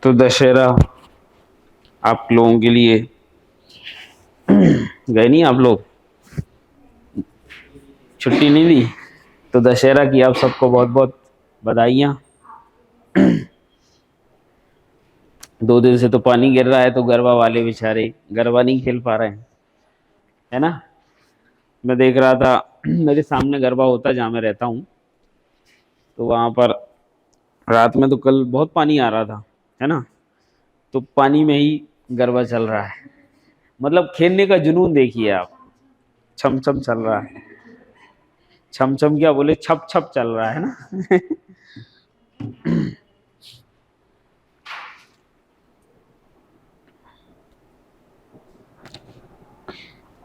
तो दशहरा आप लोगों के लिए गए नहीं? आप लोग छुट्टी नहीं दी? तो दशहरा की आप सबको बहुत बहुत बधाइयाँ। 2 दिन से तो पानी गिर रहा है, तो गरबा वाले बेचारे गरबा नहीं खेल पा रहे हैं, है ना। मैं देख रहा था मेरे सामने गरबा होता जहाँ मैं रहता हूँ, तो वहाँ पर रात में तो कल बहुत पानी आ रहा था, है ना। तो पानी में ही गरबा चल रहा है। मतलब खेलने का जुनून देखिए आप। छम छम चल रहा है, छम छम क्या बोले, छप छप चल रहा है ना।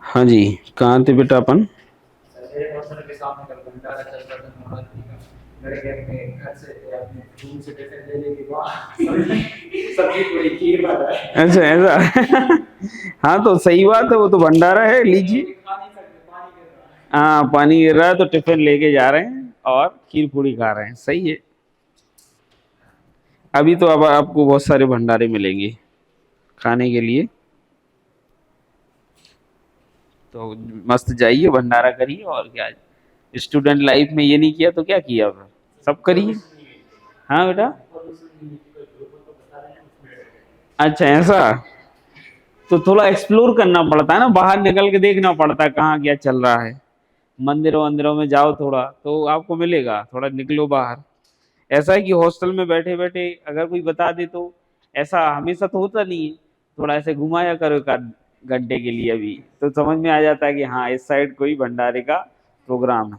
हाँ जी, कहाँ थे बेटा अपन? अच्छा ऐसा। हाँ तो सही बात है, वो तो भंडारा है, लीजिए। हाँ पानी गिर रहा है तो टिफिन लेके जा रहे हैं और खीर पूरी खा रहे हैं, सही है। अभी तो अब आपको बहुत सारे भंडारे मिलेंगे खाने के लिए, तो मस्त जाइए भंडारा करिए। और क्या, स्टूडेंट लाइफ में ये नहीं किया तो क्या किया, अब सब करिए। हाँ बेटा, अच्छा ऐसा। तो थोड़ा एक्सप्लोर करना पड़ता है ना, बाहर निकल के देखना पड़ता है कहाँ क्या चल रहा है। मंदिरों वंदिरों में जाओ थोड़ा तो आपको मिलेगा, थोड़ा निकलो बाहर। ऐसा है कि हॉस्टल में बैठे बैठे अगर कोई बता दे तो ऐसा हमेशा तो होता नहीं है। थोड़ा ऐसे घुमाया करो एक आध घंटे के लिए भी, तो समझ में आ जाता है कि हाँ इस साइड कोई भंडारे का प्रोग्राम है।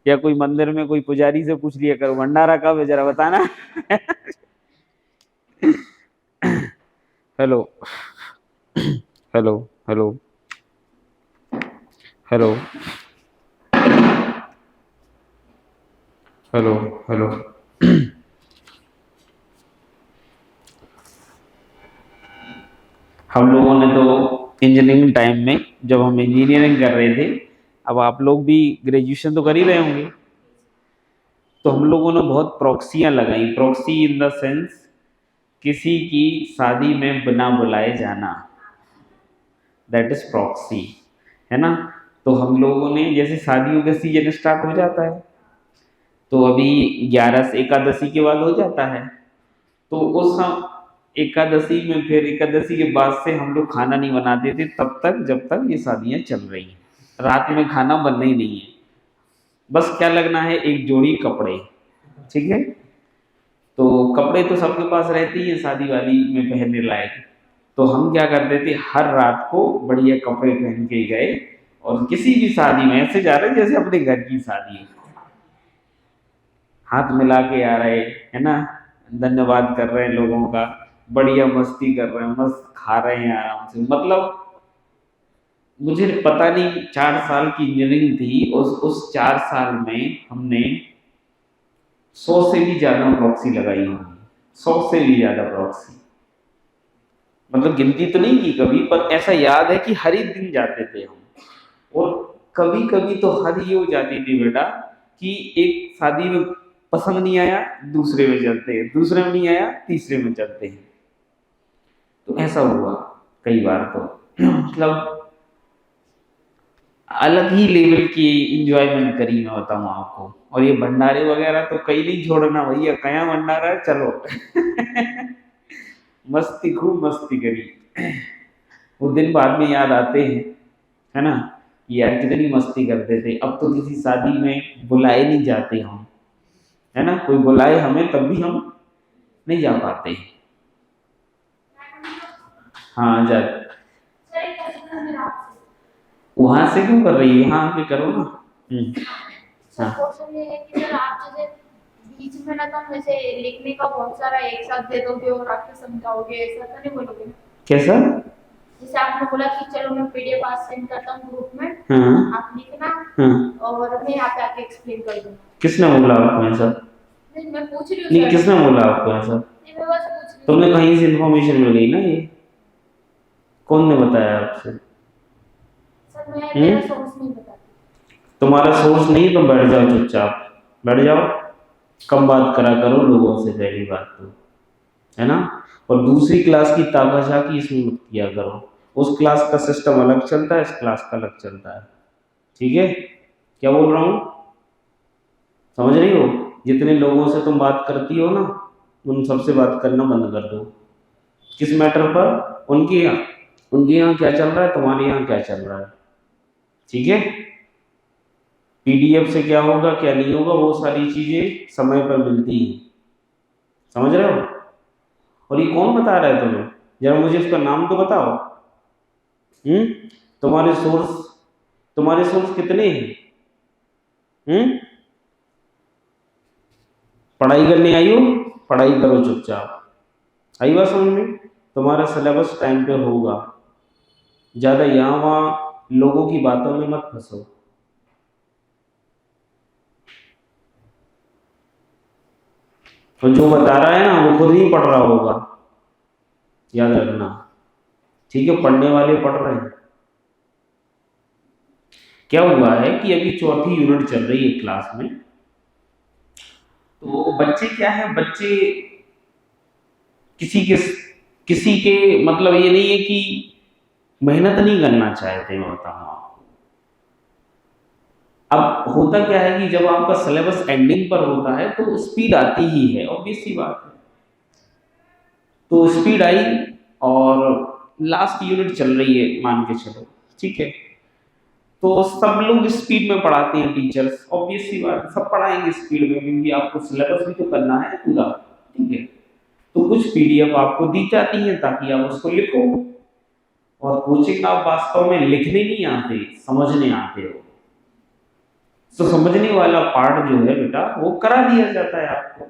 या कोई मंदिर में कोई पुजारी से पूछ लिया करो भंडारा कब है, जरा बताना। Hello hello hello hello hello hello. हम लोगों ने तो इंजीनियरिंग टाइम में, जब हम इंजीनियरिंग कर रहे थे, अब आप लोग भी ग्रेजुएशन तो कर ही रहे होंगे, तो हम लोगों ने बहुत प्रॉक्सियां लगाई। प्रॉक्सी इन द सेंस, किसी की शादी में बिना बुलाए जाना, दैट इज प्रॉक्सी, है ना। तो हम लोगों ने, जैसे शादियों का सीजन स्टार्ट हो जाता है, तो अभी 11 से एकादशी के बाद हो जाता है, तो उस हम एकादशी में, फिर एकादशी के बाद से हम लोग खाना नहीं बनाते थे तब तक जब तक ये शादियां चल रही हैं। रात में खाना बनना ही नहीं है, बस क्या लगना है, एक जोड़ी कपड़े, ठीक है। तो कपड़े तो सबके पास रहते ही हैं शादी वादी में पहनने लायक। तो हम क्या करते थे, हर रात को बढ़िया कपड़े पहन के गए और किसी भी शादी में ऐसे जा रहे जैसे अपने घर की शादी है, हाथ मिला के आ रहे, है ना, धन्यवाद कर रहे हैं लोगों का, बढ़िया मस्ती कर रहे हैं, मस्त खा रहे हैं आराम से। मतलब मुझे पता नहीं, 4 साल की इंजीनियरिंग थी, उस 4 साल में हमने 100 से भी ज्यादा प्रॉक्सी लगाई होगी, 100 से भी ज्यादा प्रॉक्सी। मतलब गिनती तो नहीं की कभी, पर ऐसा याद है कि हर एक दिन जाते थे हम। और कभी कभी तो हद ये हो जाती थी बेटा कि एक शादी में पसंद नहीं आया, दूसरे में चलते हैं, दूसरे में नहीं आया, तीसरे में चलते हैं। तो ऐसा हुआ कई बार तो। मतलब अलग ही लेवल की इंजॉयमेंट करी मैं बताऊं आपको। और ये भंडारे वगैरह तो कहीं नहीं छोड़ना भैया, कया भंडारा है चलो। मस्ती, खूब मस्ती करी। वो दिन बाद में याद आते हैं, है ना, कि यार कितनी मस्ती करते थे। अब तो किसी शादी में बुलाए नहीं जाते हम, है ना, कोई बुलाए हमें तब भी हम नहीं जा पाते। हाँ जा, वहां से क्यों कर रही है, यहाँ आके करो ना। हाँ क्वेश्चन ये है कि सर आप जैसे बीच में ना तुम जैसे लिखने का बहुत सारा एक साथ दे दोगे और आके समझाओगे, ऐसा तो नहीं बोलोगे ना? कैसा? जैसे आपने बोला कि चलो मैं पीडीएफ आज सेंड करता हूँ ग्रुप में, हाँ आप लिखना हाँ। और मैं यहाँ पे आके एक्सप्लेन कर दूंगा। किसने बोला आपको ऐसा? नहीं मैं पूछ रही हूँ नहीं, सर। किसने बोला आपको ऐसा? नहीं मैं बस पूछ रही हूँ। तुमने कहीं से इन्फॉर्मेशन मिल गई ना ये? कौन ने बताया आपसे? सर मैं मेरा सोर्स नहीं बताती। तुम्हारा सोर्स नहीं तो बैठ जाओ चुपचाप, बैठ जाओ। कम बात करा करो लोगों से, पहली बात तो, है ना। और दूसरी क्लास की ताकाझाकी इसमें मत किया करो। उस क्लास का सिस्टम अलग चलता है, इस क्लास का अलग चलता है। ठीक है, क्या बोल रहा हूँ, समझ रही हो? जितने लोगों से तुम बात करती हो ना, उन सबसे बात करना बंद कर दो। किस मैटर पर? उनके यहाँ क्या चल रहा है, तुम्हारे यहाँ क्या चल रहा है। ठीक है, पीडीएफ से क्या होगा क्या नहीं होगा वो सारी चीजें समय पर मिलती हैं, समझ रहे हो? और ये कौन बता रहा है तुम्हें, जरा मुझे इसका नाम तो बताओ। हम्म तुम्हारे सोर्स कितने हैं? हम्म पढ़ाई करने आई हो, पढ़ाई करो चुपचाप। आई बात समझ में? तुम्हारा सिलेबस टाइम पे होगा, ज्यादा यहाँ वहाँ लोगों की बातों में मत फंसो। तो जो बता रहा है ना वो खुद ही पढ़ रहा होगा, याद रखना। ठीक है, पढ़ने वाले पढ़ रहे हैं। क्या हुआ है कि अभी चौथी यूनिट चल रही है क्लास में, तो बच्चे क्या है, बच्चे किसी के किसी के मतलब ये नहीं है कि मेहनत नहीं करना चाहते, मैं बताऊँ आपको। अब होता क्या है कि जब आपका सिलेबस एंडिंग पर होता है तो स्पीड आती ही है, ऑब्वियस सी बात है। तो स्पीड आई और लास्ट यूनिट चल रही है मान के चलो, ठीक है। तो सब लोग स्पीड में पढ़ाते हैं टीचर्स, ऑब्वियस सी बात है, सब पढ़ाएंगे स्पीड में क्योंकि आपको सिलेबस भी तो करना है पूरा, ठीक है। तो कुछ पीडीएफ आपको दी जाती है ताकि आप उसको लिखो, और कोचिंग आप वास्तव में लिखने नहीं आते, समझने आते हो। तो समझने वाला पार्ट जो है बेटा वो करा दिया जाता है आपको।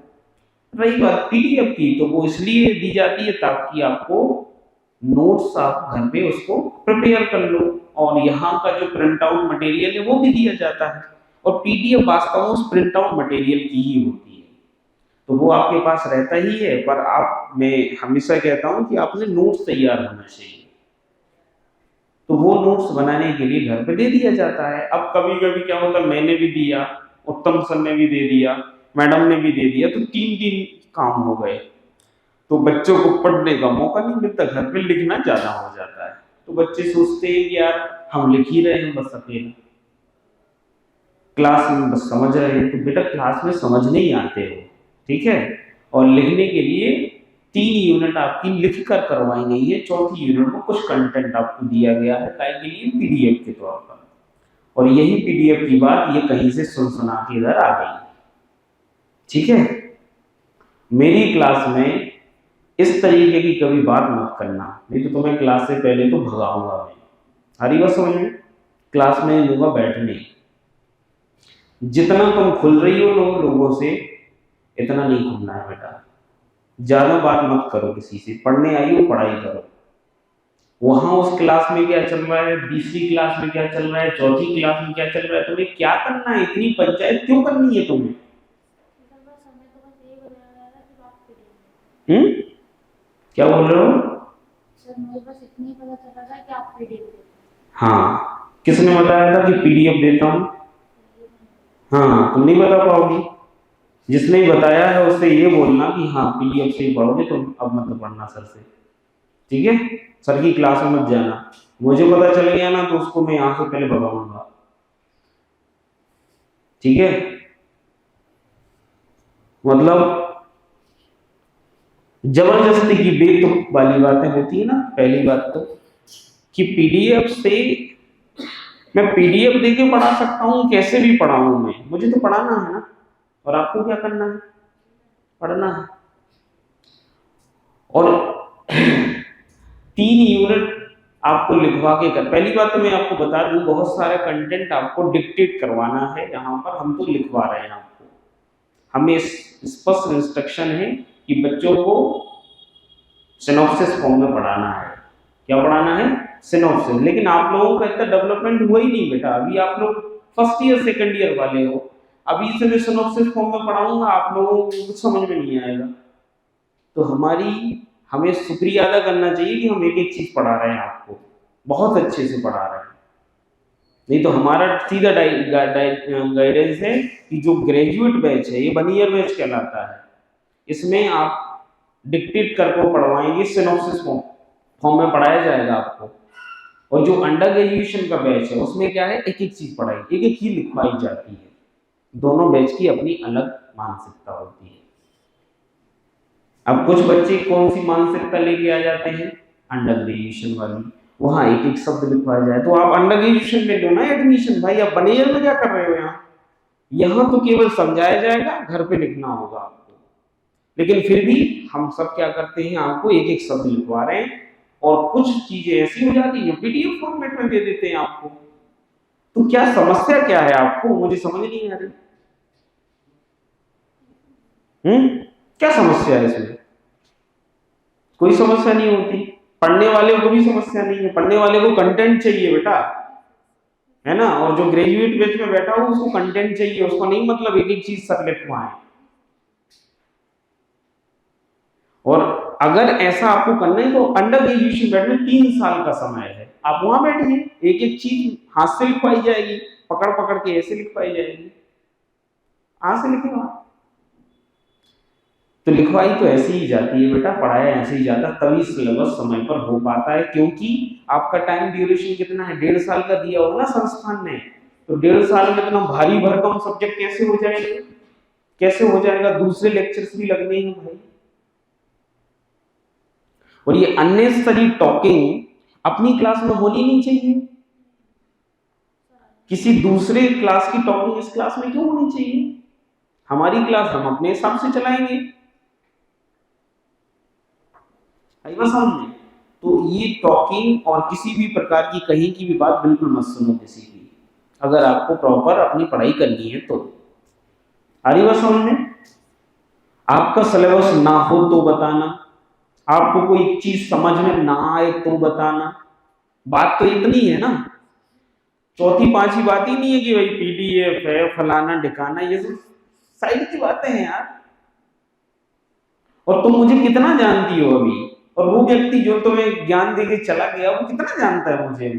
रही बात पीडीएफ की, तो वो इसलिए दी जाती है ताकि आपको नोट्स आप घर पे उसको प्रिपेयर कर लो, और यहाँ का जो प्रिंट आउट मटेरियल है वो भी दिया जाता है। और पीडीएफ वास्तव में उस प्रिंट आउट मटेरियल की ही होती है, तो वो आपके पास रहता ही है। पर आप, मैं हमेशा कहता हूँ कि आपने नोट्स तैयार होना चाहिए, तो वो नोट्स बनाने के लिए घर पे दे दिया जाता है। अब कभी कभी क्या होता है, मैंने भी दिया, उत्तम सर ने भी दे दिया, मैडम ने भी दे दिया, तो 3 दिन काम हो गए, तो बच्चों को पढ़ने का मौका नहीं मिलता, घर पे लिखना ज्यादा हो जाता है। तो बच्चे सोचते हैं कि यार हम लिख ही रहे हैं बस अकेले, क्लास में बस समझ रहे हैं। तो बेटा क्लास में समझने ही आते हो, ठीक है। और लिखने के लिए 3 यूनिट आपकी लिख कर करवाई गई है, चौथी यूनिट में कुछ कंटेंट आपको दिया गया है काय के लिए, पीडीएफ के तौर पर। और यही पीडीएफ की बात ये कहीं से सुना के इधर आ गई, ठीक है। मेरी क्लास में इस तरीके की कभी बात मत करना, नहीं तो तुम्हें क्लास से पहले तो भगाऊंगा मैं। हरी बात समझ में? क्लास में लूंगा बैठने, जितना तुम खुल रही हो लोगों से, इतना नहीं खुलना है बेटा। ज्यादा बात मत करो किसी से, पढ़ने आई हो पढ़ाई करो। वहां उस क्लास में क्या चल रहा है, तीसरी क्लास में क्या चल रहा है, चौथी क्लास में क्या चल रहा है, तुम्हें क्या करना है, इतनी पंचायत क्यों करनी है तुम्हें? क्या बोल रहे हो? सर मुझे बस इतनी पता चला था कि आप पीडीएफ देते हैं। हाँ, किसने बताया था कि पीडीएफ देता हूँ? हाँ, तुम नहीं बता पाओगी। जिसने बताया है उससे ये बोलना कि हाँ पीडीएफ से ही पढ़ोगे तुम, अब मत पढ़ना सर से, ठीक है। सर की क्लास में मत जाना, मुझे पता चल गया ना तो उसको मैं यहाँ से पहले भगाऊंगा, ठीक है। मतलब जबरदस्ती की बेतुक वाली बातें होती है ना। पहली बात तो कि पीडीएफ से मैं पीडीएफ देके पढ़ा सकता हूँ, कैसे भी पढ़ाऊं मैं, मुझे तो पढ़ाना है ना, और आपको क्या करना है, पढ़ना है। और 3 यूनिट आपको लिखवा के कर, पहली बात तो मैं आपको बता दूं, बहुत सारा कंटेंट आपको डिक्टेट करवाना है, यहाँ पर हम तो लिखवा रहे हैं आपको। हमें स्पष्ट इंस्ट्रक्शन है कि बच्चों को सिनॉप्सिस फॉर्म में पढ़ाना है। क्या पढ़ाना है? सिनॉप्सिस। लेकिन आप लोगों का इतना डेवलपमेंट हुआ ही नहीं बेटा, अभी आप लोग फर्स्ट ईयर सेकंड ईयर वाले हो, अभी से मैं सिनॉप्सिस फॉर्म में पढ़ाऊंगा, आप लोगों को कुछ समझ में नहीं आएगा। तो हमें शुक्रिया अदा करना चाहिए कि हम एक एक चीज पढ़ा रहे हैं आपको, बहुत अच्छे से पढ़ा रहे हैं। नहीं तो हमारा सीधा गाइडेंस है कि जो ग्रेजुएट बैच है ये 1 ईयर बैच कहलाता है, इसमें आप डिक्टेट करके पढ़वाएंगे, सिनॉप्सिस फॉर्म में पढ़ाया जाएगा आपको। और जो अंडर ग्रेजुएशन का बैच है उसमें क्या है, एक एक चीज पढ़ाई, एक एक चीज लिखवाई जाती है। दोनों बैच की अपनी अलग मानसिकता होती है। अब कुछ बच्चे कौन सी मानसिकता लेके आ जाते हैं, अंडर ग्रेजुएशन वाली, वहां एक एक शब्द लिखवाया जाए। तो आप अंडर ग्रेजुएशन में लो ना एडमिशन भाई, आप बने में क्या कर रहे हो यहाँ? यहाँ तो केवल समझाया जाएगा, घर पे लिखना होगा आपको। लेकिन फिर भी हम सब क्या करते हैं, आपको एक एक शब्द लिखवा रहे हैं, और कुछ चीजें ऐसी हो जाती है पीडीएफ फॉर्मेट में दे देते हैं आपको। तो क्या समस्या क्या है आपको, मुझे समझ नहीं आ रही। क्या समस्या है इसमें? कोई समस्या नहीं होती, पढ़ने वाले को भी समस्या नहीं है। पढ़ने वाले को कंटेंट चाहिए बेटा, है ना। और जो ग्रेजुएट बैच में बैठा हो उसको कंटेंट चाहिए, उसको नहीं मतलब एक एक चीज सब लिखवाएं। और अगर ऐसा आपको करना है तो अंडर ग्रेजुएशन बैठ में 3 साल का समय है, आप वहां बैठिए, एक एक चीज हाथ से लिखवाई जाएगी, पकड़ पकड़ के ऐसे लिखवाई जाएगी, हाथ से लिखे वहां। तो लिखवाई तो ऐसे ही जाती है बेटा, पढ़ाया ऐसे ही जाता, तभी सिलेबस समय पर हो पाता है। क्योंकि आपका टाइम ड्यूरेशन कितना है, 1.5 साल का दिया होगा ना संस्थान ने। तो 1.5 साल में इतना भारी भरकम सब्जेक्ट कैसे हो जाएगा, कैसे हो जाएगा? दूसरे लेक्चर्स भी लगने हैं भाई। और ये अननेसेसरी टॉकिंग अपनी क्लास में होनी नहीं चाहिए। किसी दूसरे क्लास की टॉकिंग इस क्लास में क्यों होनी चाहिए? हमारी क्लास हम अपने हिसाब से चलाएंगे। समझे? तो ये टॉकिंग और किसी भी प्रकार की कहीं की भी बात बिल्कुल मत सुनो किसी की, अगर आपको प्रॉपर अपनी पढ़ाई करनी है तो। आ रही बात समझ में? आपका सिलेबस ना हो तो बताना, आपको कोई चीज समझ में ना आए तो बताना। बात तो इतनी है ना, चौथी पांचवी बात ही नहीं है कि भाई पीडीएफ है फलाना ढिकाना, ये सब साइड की बातें हैं यार। और तुम मुझे कितना जानती हो अभी, और वो व्यक्ति जो तुम्हें ज्ञान देके चला गया वो कितना जानता है मुझे अभी।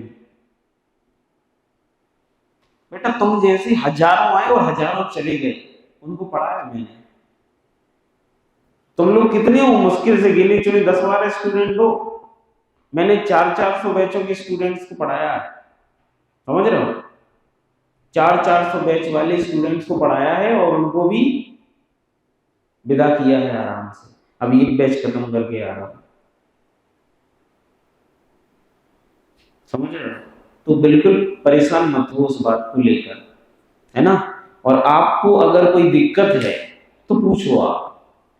बेटा तुम जैसे हजारों आए और हजारों चले गए, उनको पढ़ाया मैंने। तुम लोग कितने हो, मुश्किल से गिने चुने 10-12 स्टूडेंट हो, मैंने 400-400 बैचों के स्टूडेंट्स को पढ़ाया है, समझ रहे हो? 400-400 बैच वाले स्टूडेंट्स को पढ़ाया है और उनको भी विदा किया है आराम से। अभी एक बैच खत्म करके आ रहा हूं, समझ रहे हो? तो बिल्कुल परेशान मत हो उस बात को लेकर, है ना। और आपको अगर कोई दिक्कत है तो पूछो आप,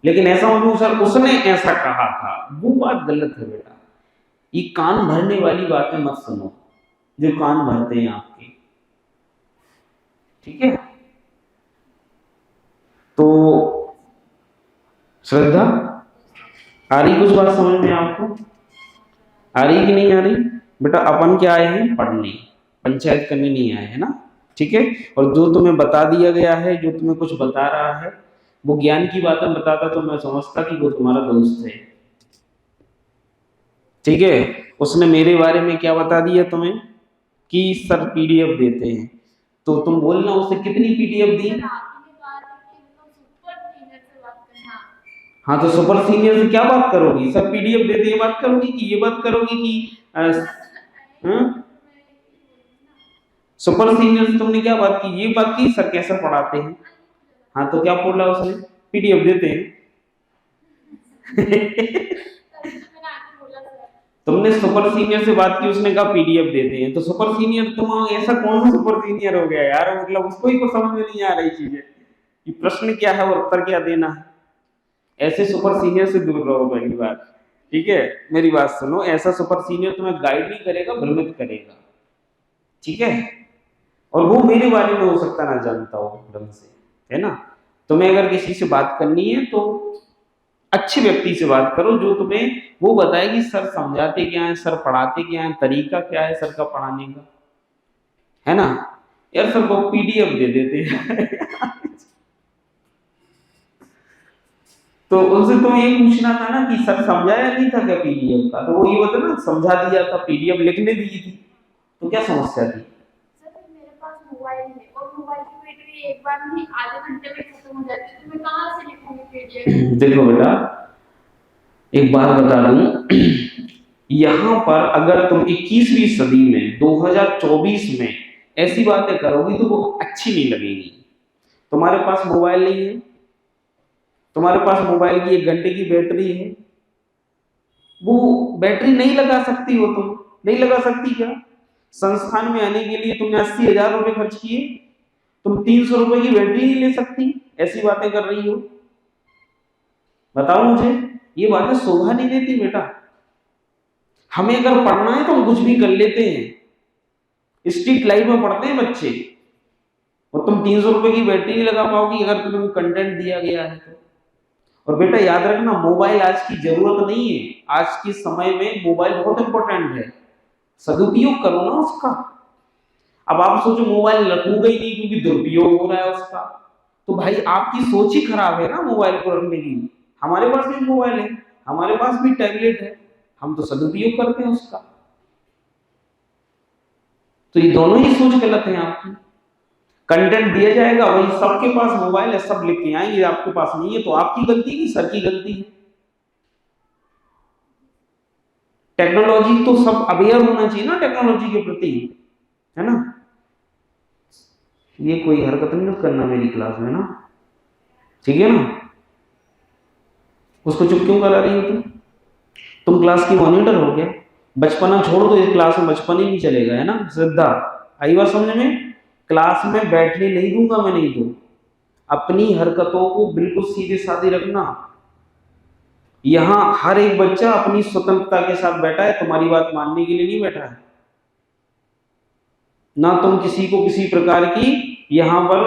लेकिन ऐसा मत सर उसने ऐसा कहा था, वो बात गलत है बेटा। ये कान भरने वाली बातें मत सुनो जो कान भरते हैं आपके, ठीक है? तो श्रद्धा, आ रही कुछ बात समझ में आपको? आ रही कि नहीं आ रही? बेटा अपन क्या आए हैं, पढ़ने, पंचायत करने नहीं आए हैं ना, ठीक है। और जो तुम्हें बता दिया गया है, जो तुम्हें कुछ बता रहा है, वो ज्ञान की बातें बताता तो मैं समझता कि वो तुम्हारा दोस्त है, ठीक है। उसने मेरे बारे में क्या बता दिया तुम्हें कि सर पीडीएफ देते हैं, तो तुम बोलना उससे कितनी पीडीएफ दी। हाँ तो सुपर सीनियर से क्या बात करोगी, सर पीडीएफ देते ये बात करोगी कि ये बात करोगी कि सुपर सीनियर से तुमने क्या बात की, ये बात की सर कैसे पढ़ाते हैं। हाँ तो क्या बोला उसने, पीडीएफ देते हैं। तुमने सुपर सीनियर से बात की, उसने कहा पीडीएफ देते हैं, तो सुपर सीनियर तुम ऐसा कौन सा सुपर सीनियर हो गया यार, मतलब उसको ही को समझ में नहीं आ रही चीजें कि प्रश्न क्या है और उत्तर क्या देना है। ऐसे सुपर सीनियर से दूर रहो पहली बात, ठीक है। मेरी बात सुनो, ऐसा सुपर सीनियर तुम्हें गाइड नहीं करेगा, भ्रमित करेगा, ठीक है। और वो मेरे बारे में हो सकता ना जानता हो ढंग से, है ना। तुम्हें अगर किसी से बात करनी है तो अच्छे व्यक्ति से बात करो जो तुम्हें वो बताए कि सर समझाते क्या है, सर पढ़ाते क्या है, तरीका क्या है सर का पढ़ाने का, है ना। यार सर को पीडीएफ दे देते हैं। तो उनसे तो ये पूछना था ना कि सर समझाया नहीं था क्या पीडीएफ का, तो वो ये बता ना समझा दिया था, पीडीएफ लिखने दी थी, तो क्या समस्या थी? मेरे पास मोबाइल है और मोबाइल की बैटरी एक बार नहीं आधे घंटे में खत्म हो जाती है, तो मैं कहाँ से लिखूंगी पीडीएफ? देखो बेटा, एक बात बता दूं, यहां पर अगर तुम 21वीं सदी में 2024 में ऐसी बातें करोगी तो वो अच्छी नहीं लगेगी। तुम्हारे पास मोबाइल नहीं है, तुम्हारे पास मोबाइल की 1 घंटे की बैटरी है, वो बैटरी नहीं लगा सकती हो, तुम नहीं लगा सकती क्या? संस्थान में आने के लिए तुमने 80,000 रुपए खर्च किए, तुम 300 रुपए की बैटरी नहीं ले सकती, ऐसी बातें कर रही हो। बताओ मुझे, ये बातें शोभा नहीं देती बेटा। हमें अगर पढ़ना है तो हम कुछ भी कर लेते हैं, स्ट्रीट लाइट में पढ़ते हैं बच्चे, और तुम 300 रुपए की बैटरी नहीं लगा पाओगी अगर तुम्हें कोई कंटेंट दिया गया है तो। और बेटा याद रखना, मोबाइल आज की जरूरत नहीं है, आज के समय में मोबाइल बहुत इंपॉर्टेंट है, सदुपयोग करो ना उसका। अब आप सोचो मोबाइल रखूंगा ही नहीं क्योंकि दुरुपयोग हो रहा है उसका, तो भाई आपकी सोच ही खराब है ना मोबाइल को रखने की। हमारे पास भी मोबाइल है, हमारे पास भी टैबलेट है, हम तो सदुपयोग करते हैं उसका। तो ये दोनों ही सोच गलत है आपकी। कंटेंट दिया जाएगा, वही सबके पास मोबाइल है, सब लिख के आएंगे, आपके पास नहीं है तो आपकी गलती है कि सर की गलती है? टेक्नोलॉजी तो सब अवेयर होना चाहिए ना टेक्नोलॉजी के प्रति, है ना। ये कोई हरकत नहीं करना मेरी क्लास में ना, ठीक है ना। उसको चुप क्यों करा रही हो तुम क्लास की मॉनिटर हो क्या? बचपना छोड़ दो, इस क्लास में बचपन ही नहीं चलेगा, है ना। श्रद्धा आई बात समझ में? क्लास में बैठने नहीं दूंगा मैं, नहीं तो अपनी हरकतों को बिल्कुल सीधे साधे रखना। यहां हर एक बच्चा अपनी स्वतंत्रता के साथ बैठा है, तुम्हारी बात मानने के लिए नहीं बैठा है ना। तुम किसी को किसी प्रकार की, यहां पर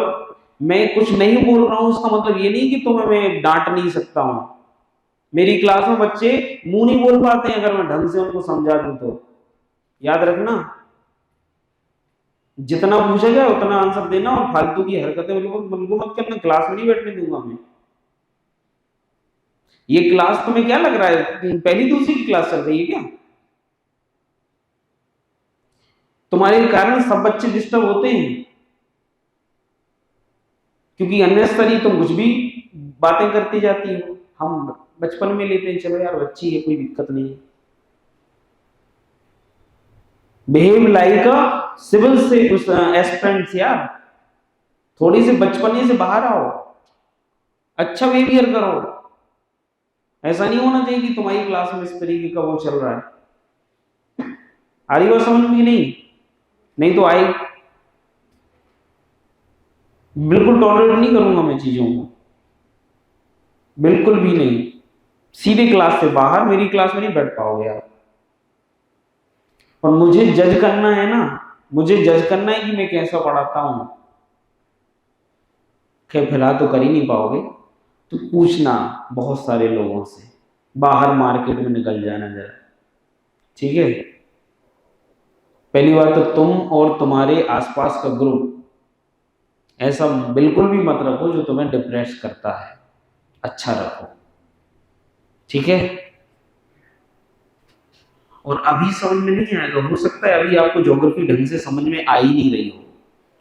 मैं कुछ नहीं बोल रहा हूं उसका मतलब ये नहीं कि तुम्हें मैं डांट नहीं सकता हूं। मेरी क्लास में बच्चे मुंह नहीं बोल पाते हैं, अगर मैं ढंग से उनको समझा दूं तो। याद रखना, जितना पूछा जाए उतना आंसर देना, और फालतू की हरकतें बिल्कुल बिल्कुल मत करना, क्लास में नहीं बैठने दूंगा मैं। ये क्लास तुम्हें क्या लग रहा है, पहली दूसरी की क्लास चल रही है क्या? तुम्हारे कारण सब बच्चे डिस्टर्ब होते हैं, क्योंकि अननेसेसरी तुम कुछ भी बातें करती जाती हो। हम बचपन में लेते हैं, चलो यार बच्ची है, कोई दिक्कत नहीं है। बिहेव लाइक अ सिविल से एस्पिरेंट्स यार, थोड़ी सी बचपने से बाहर आओ, अच्छा बिहेवियर करो। ऐसा नहीं होना चाहिए कि तुम्हारी क्लास में इस तरीके का वो चल रहा है। आ रही बात समझ में कि नहीं? नहीं तो आई बिल्कुल टॉलरेट नहीं करूंगा मैं चीजों को, बिल्कुल भी नहीं। सीधे क्लास से बाहर, मेरी क्लास में नहीं बैठ पाओगे आप। और मुझे जज करना है ना, मुझे जज करना है कि मैं कैसा पढ़ाता हूं। खैर फिलहाल तो कर ही नहीं पाओगे, तो पूछना बहुत सारे लोगों से, बाहर मार्केट में निकल जाना जरा, ठीक है। पहली बात तो तुम और तुम्हारे आसपास का ग्रुप ऐसा बिल्कुल भी मत रखो जो तुम्हें डिप्रेस करता है, अच्छा रखो, ठीक है। और अभी समझ में नहीं आएगा, हो सकता है अभी आपको ज्योग्राफी ढंग से समझ में आ ही नहीं रही हो,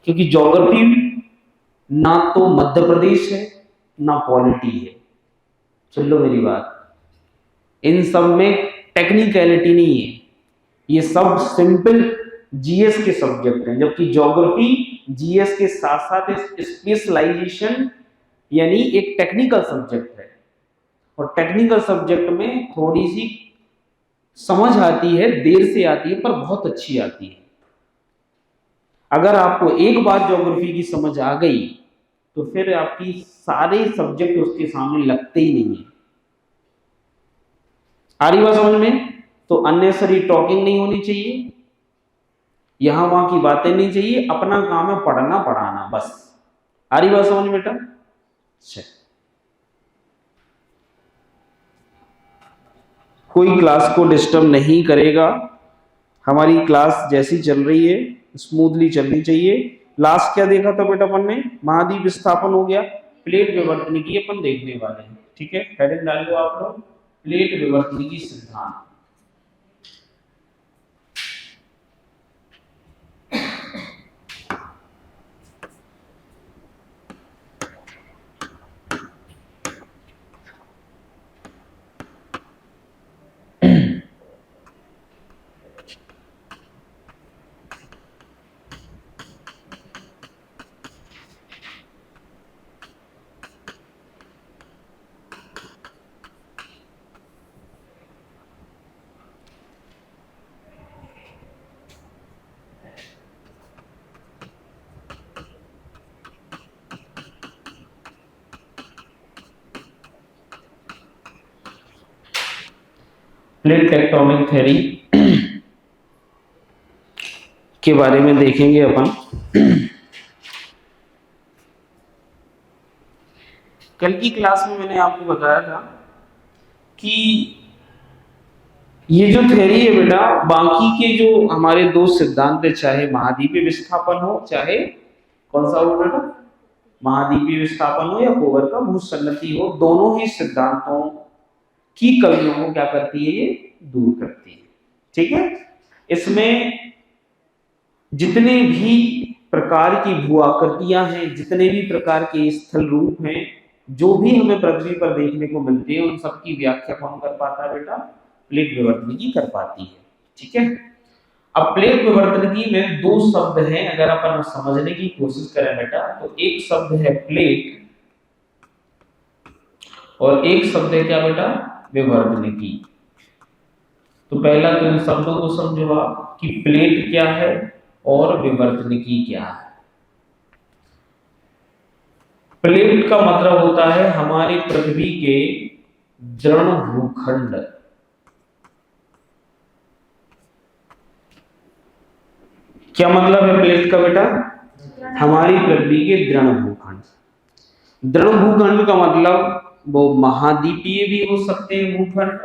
क्योंकि ज्योग्राफी ना तो मध्य प्रदेश है ना पॉलिटी है। सुन लो मेरी बात, इन सब में टेक्निकलिटी नहीं है, ये सब सिंपल जीएस के सब्जेक्ट हैं, जबकि ज्योग्राफी जीएस के साथ साथ स्पेशलाइजेशन यानी एक टेक्निकल सब्जेक्ट है। और टेक्निकल सब्जेक्ट में थोड़ी सी समझ आती है, देर से आती है, पर बहुत अच्छी आती है। अगर आपको एक बार ज्योग्राफी की समझ आ गई तो फिर आपकी सारे सब्जेक्ट उसके सामने लगते ही नहीं है। आ रही बात समझ में? तो अननेसरी टॉकिंग नहीं होनी चाहिए, यहां वहां की बातें नहीं चाहिए, अपना काम है पढ़ना पढ़ाना बस। आ रही बात समझ में बेटा? अच्छा, कोई क्लास को डिस्टर्ब नहीं करेगा, हमारी क्लास जैसी चल रही है स्मूथली चलनी चाहिए। लास्ट क्या देखा था बेटा अपन ने? महाद्वीप स्थापन हो गया, प्लेट विवर्तन की अपन देखने वाले हैं, ठीक है। हेडिंग डाल दो आप लोग, प्लेट विवर्तन की सिद्धांत। प्लेट टेक्टोनिक थ्योरी के बारे में देखेंगे अपन। कल की क्लास में मैंने आपको बताया था कि ये जो थ्योरी है बेटा, बाकी के जो हमारे दो सिद्धांत है, चाहे महाद्वीपीय विस्थापन हो, चाहे कौन सा हो बेटा, महाद्वीपीय विस्थापन हो या कोवर का भूसंगति हो, दोनों ही सिद्धांतों की कमियों को क्या करती है, ये दूर करती है। ठीक है, इसमें जितने भी प्रकार की भू आकृतियां हैं, जितने भी प्रकार के स्थल रूप हैं, जो भी हमें पृथ्वी पर देखने को मिलते हैं, उन सबकी व्याख्या कौन कर पाता है बेटा, प्लेट विवर्तनिकी कर पाती है। ठीक है, अब प्लेट विवर्तनिकी में दो शब्द हैं, अगर अपन समझने की कोशिश करें बेटा, तो एक शब्द है प्लेट और एक शब्द है क्या बेटा, विवर्तनिकी। तो पहला तो इन शब्दों को समझो आप कि प्लेट क्या है और विवर्तनिकी क्या है। प्लेट का मतलब होता है हमारी पृथ्वी के दृढ़ भूखंड। क्या मतलब है प्लेट का बेटा, हमारी पृथ्वी के दृढ़ भूखंड। दृढ़ भूखंड का मतलब वो महाद्वीपीय भी हो सकते हैं भूखंड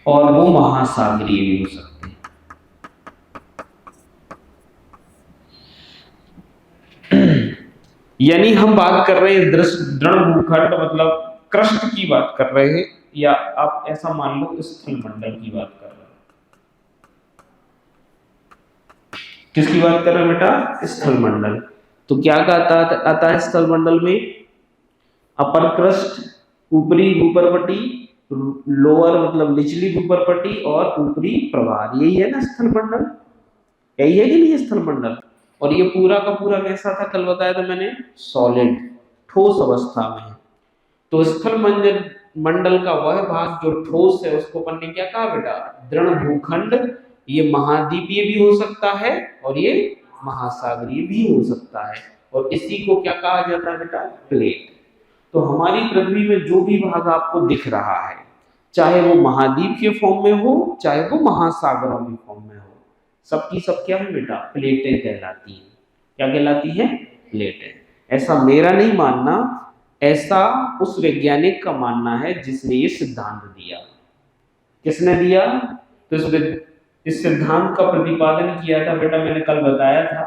और वो महासागरीय भी हो सकते हैं। यानी हम बात कर रहे हैं दृढ़ भूखंड मतलब क्रस्ट की बात कर रहे हैं, या आप ऐसा मान लो स्थल मंडल की बात कर रहे हैं। किसकी बात कर रहे हैं बेटा, स्थल मंडल। तो क्या आता है स्थल मंडल में, अपर क्रस्ट, ऊपरी भूपर्वटी, लोअर मतलब निचली भूपर्वटी और ऊपरी प्रवाह, यही है ना स्थल मंडल, यही है कि नहीं स्थल मंडल। और ये पूरा का पूरा कैसा था, कल बताया था मैंने, सॉलिड, ठोस अवस्था में। तो स्थल मंडल का वह भाग जो ठोस है, उसको अपन ने क्या कहा बेटा, दृढ़ भूखंड। ये महाद्वीपीय भी हो सकता है और ये महासागरीय भी हो सकता है, और इसी को क्या कहा जाता है बेटा, प्लेट। तो हमारी पृथ्वी में जो भी भाग आपको दिख रहा है, चाहे वो महाद्वीप के फॉर्म में हो, चाहे वो महासागरों के फॉर्म में हो, सबकी सब क्या है बेटा, प्लेटें कहलाती हैं। क्या कहलाती है, प्लेटें। ऐसा मेरा नहीं मानना, ऐसा उस वैज्ञानिक का मानना है जिसने ये सिद्धांत दिया। किसने दिया, तो इस सिद्धांत का प्रतिपादन किया था बेटा, मैंने कल बताया था,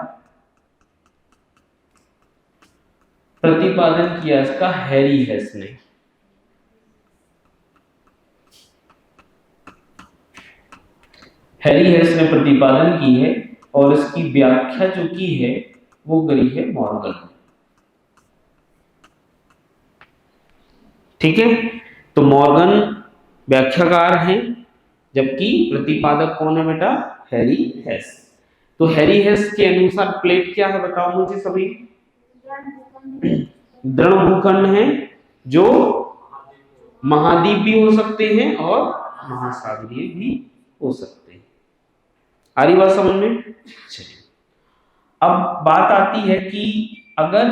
प्रतिपादन किया इसका हैरी हेस ने। हैरी हेस ने प्रतिपादन की है और इसकी व्याख्या जो की है वो करी है मॉर्गन। ठीक है, तो मॉर्गन व्याख्याकार हैं, जबकि प्रतिपादक कौन है बेटा, हैरी हेस। तो हैरी हेस के अनुसार प्लेट क्या है बताओ मुझे सभी, दृढ़ भूखंड है जो महाद्वीप भी हो सकते हैं और महासागरीय भी हो सकते हैं। आ रही बात समझ में। चलिए, अब बात आती है कि अगर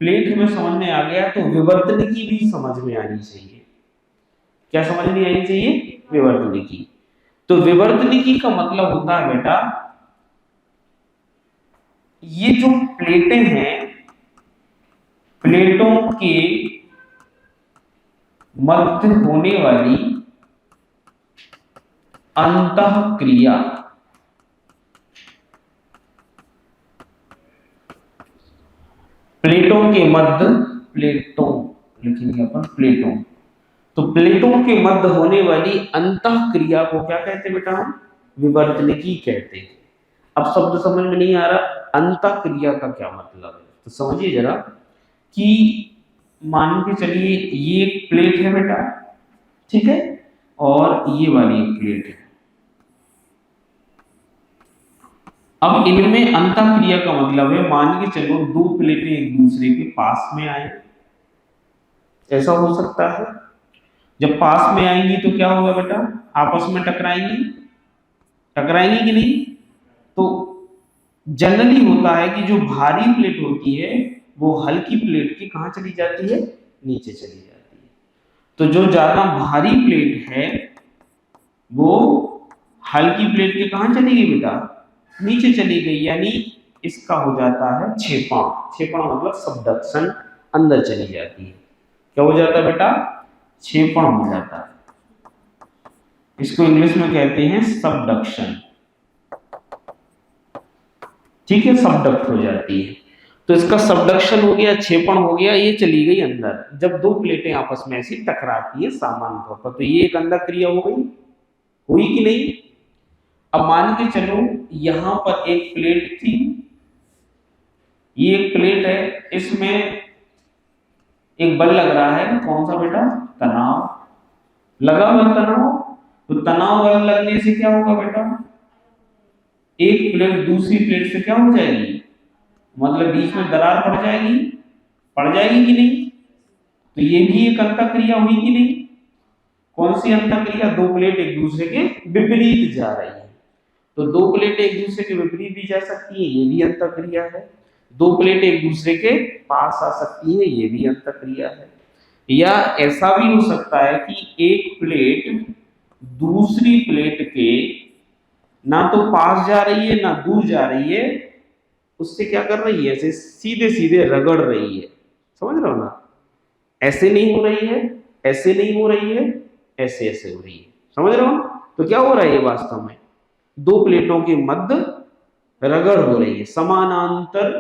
प्लेट हमें समझ में आ गया तो विवर्तनिकी भी समझ में आनी चाहिए। क्या समझ में आनी चाहिए, विवर्तनिकी। तो विवर्तनिकी का मतलब होता है बेटा, ये जो प्लेटें हैं, प्लेटों के मध्य होने वाली अंतःक्रिया, प्लेटों के मध्य, प्लेटों लिखेंगे अपन, प्लेटों, तो प्लेटों के मध्य होने वाली अंतःक्रिया को क्या कहते हैं बेटा, हम विवर्तनिकी कहते हैं। अब शब्द समझ में नहीं आ रहा, अंतःक्रिया का क्या मतलब है, तो समझिए जरा कि मान के चलिए ये एक प्लेट है बेटा, ठीक है, और ये वाली एक प्लेट है। अब इनमें अंतःक्रिया का मतलब है, मान के चलो दो प्लेटें एक दूसरे के पास में आए, ऐसा हो सकता है। जब पास में आएंगी तो क्या होगा बेटा, आपस में टकराएंगी, टकराएंगी कि नहीं। तो जनरली होता है कि जो भारी प्लेट होती है वो हल्की प्लेट की कहां चली जाती है, नीचे चली जाती है। तो जो ज्यादा भारी प्लेट है वो हल्की प्लेट के कहां चली गई बेटा, नीचे चली गई, यानी इसका हो जाता है क्षेपण। क्षेपण मतलब सबडक्शन, अंदर चली जाती है। क्या हो जाता है बेटा, क्षेपण हो जाता है। इसको इंग्लिश में कहते हैं सबडक्शन। ठीक है, सबडक्ट हो जाती है। तो इसका सबडक्शन हो गया, क्षेपण हो गया, ये चली गई अंदर। जब दो प्लेटें आपस में ऐसी टकराती है सामान्य तौर पर, तो ये एक अंदर क्रिया हो गई, हुई कि नहीं। अब मान के चलो यहां पर एक प्लेट थी, ये एक प्लेट है, इसमें एक बल लग रहा है, कौन सा बेटा, तनाव लगा हुआ, तनाव। तो तनाव बल लगने से क्या होगा बेटा, एक प्लेट दूसरी प्लेट से क्या हो जाएगी, मतलब बीच में दरार पड़ जाएगी, पड़ जाएगी कि नहीं। तो ये भी एक अंतःक्रिया हुई कि नहीं। कौन सी अंतःक्रिया, दो प्लेट एक दूसरे के विपरीत जा रही है। तो दो प्लेट एक दूसरे के विपरीत भी जा सकती है, ये भी अंतःक्रिया है। दो प्लेट एक दूसरे के पास आ सकती है, ये भी अंतःक्रिया है। या ऐसा भी हो सकता है कि एक प्लेट दूसरी प्लेट के ना तो पास जा रही है ना दूर जा रही है, उससे क्या कर रही है, ऐसे सीधे सीधे रगड़ रही है। समझ रहे हो ना, ऐसे नहीं हो रही है, ऐसे नहीं हो रही है, ऐसे ऐसे हो रही है। समझ रहे हो। तो क्या हो रहा है, ये वास्तव में दो प्लेटों के मध्य रगड़ हो रही है, समानांतर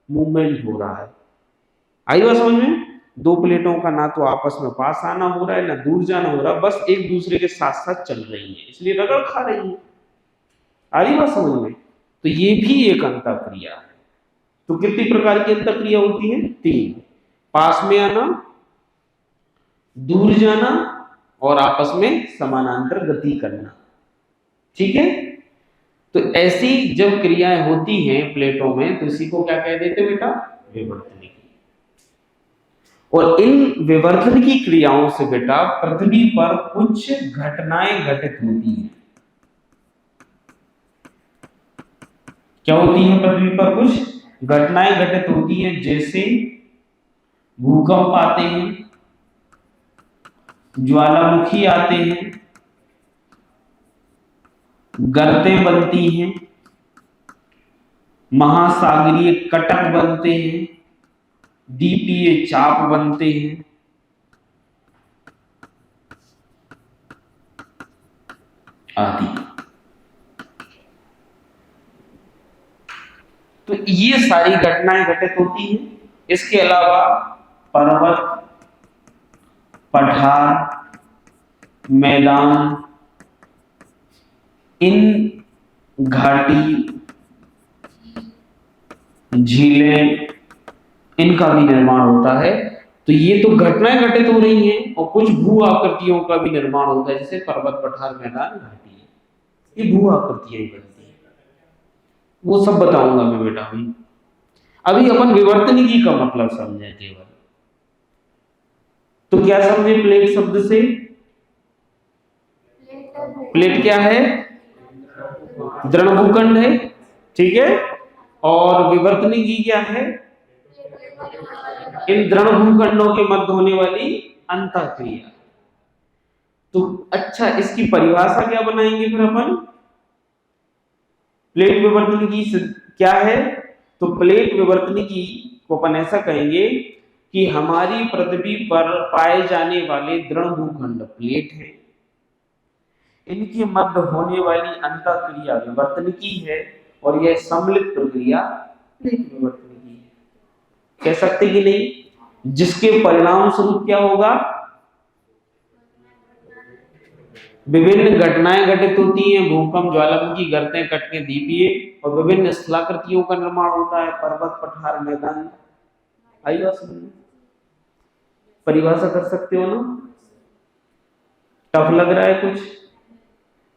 मूवमेंट हो रहा है। आई बात समझ में। दो प्लेटों का ना तो आपस में पास आना हो रहा है ना दूर जाना हो रहा, बस एक दूसरे के साथ साथ चल रही है, इसलिए रगड़ खा रही है। आ रही बात समझ में। तो ये भी एक अंतःक्रिया है। तो कितनी प्रकार की अंतःक्रिया होती है, तीन। पास में आना, दूर जाना, और आपस में समानांतर गति करना। ठीक है। तो ऐसी जब क्रियाएं होती हैं प्लेटों में, तो इसी को क्या कह देते हैं बेटा, विवर्तनिकी। और इन विवर्तन की क्रियाओं से बेटा पृथ्वी पर कुछ घटनाएं घटित होती हैं। क्या होती है, पृथ्वी पर कुछ घटनाएं घटित होती हैं, जैसे भूकंप आते हैं, ज्वालामुखी आते हैं, गर्तें बनती हैं, महासागरीय कटक बनते हैं, द्वीपीय चाप बनते हैं, आदि। तो ये सारी घटनाएं घटित होती हैं। इसके अलावा पर्वत, पठार, मैदान, इन घाटी, झीलें, इनका भी निर्माण होता है। तो ये तो घटनाएं घटित हो रही हैं, और कुछ भू आकृतियों का भी निर्माण होता है, जैसे पर्वत, पठार, मैदान, घाटी, ये भू आकृतियां ही बनती हैं। वो सब बताऊंगा मैं बेटा। अभी अपन विवर्तनिकी का मतलब समझे केवल। तो क्या समझे प्लेट शब्द से, प्लेट क्या है, दृढ़ भूखंड है। ठीक है। और विवर्तनिकी क्या है, इन दृढ़ भूखंडों के मध्य होने वाली अंतःक्रिया। तो अच्छा, इसकी परिभाषा क्या बनाएंगे फिर अपन, प्लेट विवर्तनिकी क्या है। तो प्लेट विवर्तनिकी को अपन ऐसा कहेंगे कि हमारी पृथ्वी पर पाए जाने वाले दृढ़ भूखंड प्लेट है, इनके मध्य होने वाली अंतःक्रिया विवर्तनिकी है, और यह सम्मिलित प्रक्रिया प्लेट विवर्तनिकी है। कह सकते कि नहीं, जिसके परिणाम स्वरूप क्या होगा, विभिन्न घटनाएं घटित होती हैं, भूकंप, ज्वालामुखी, गर्तें, कटके, द्वीपीय, और विभिन्न स्थलाकृतियों का निर्माण होता है, पर्वत, पठार, मैदान। आई बात समझ में। परिभाषा कर सकते हो ना, टफ लग रहा है कुछ,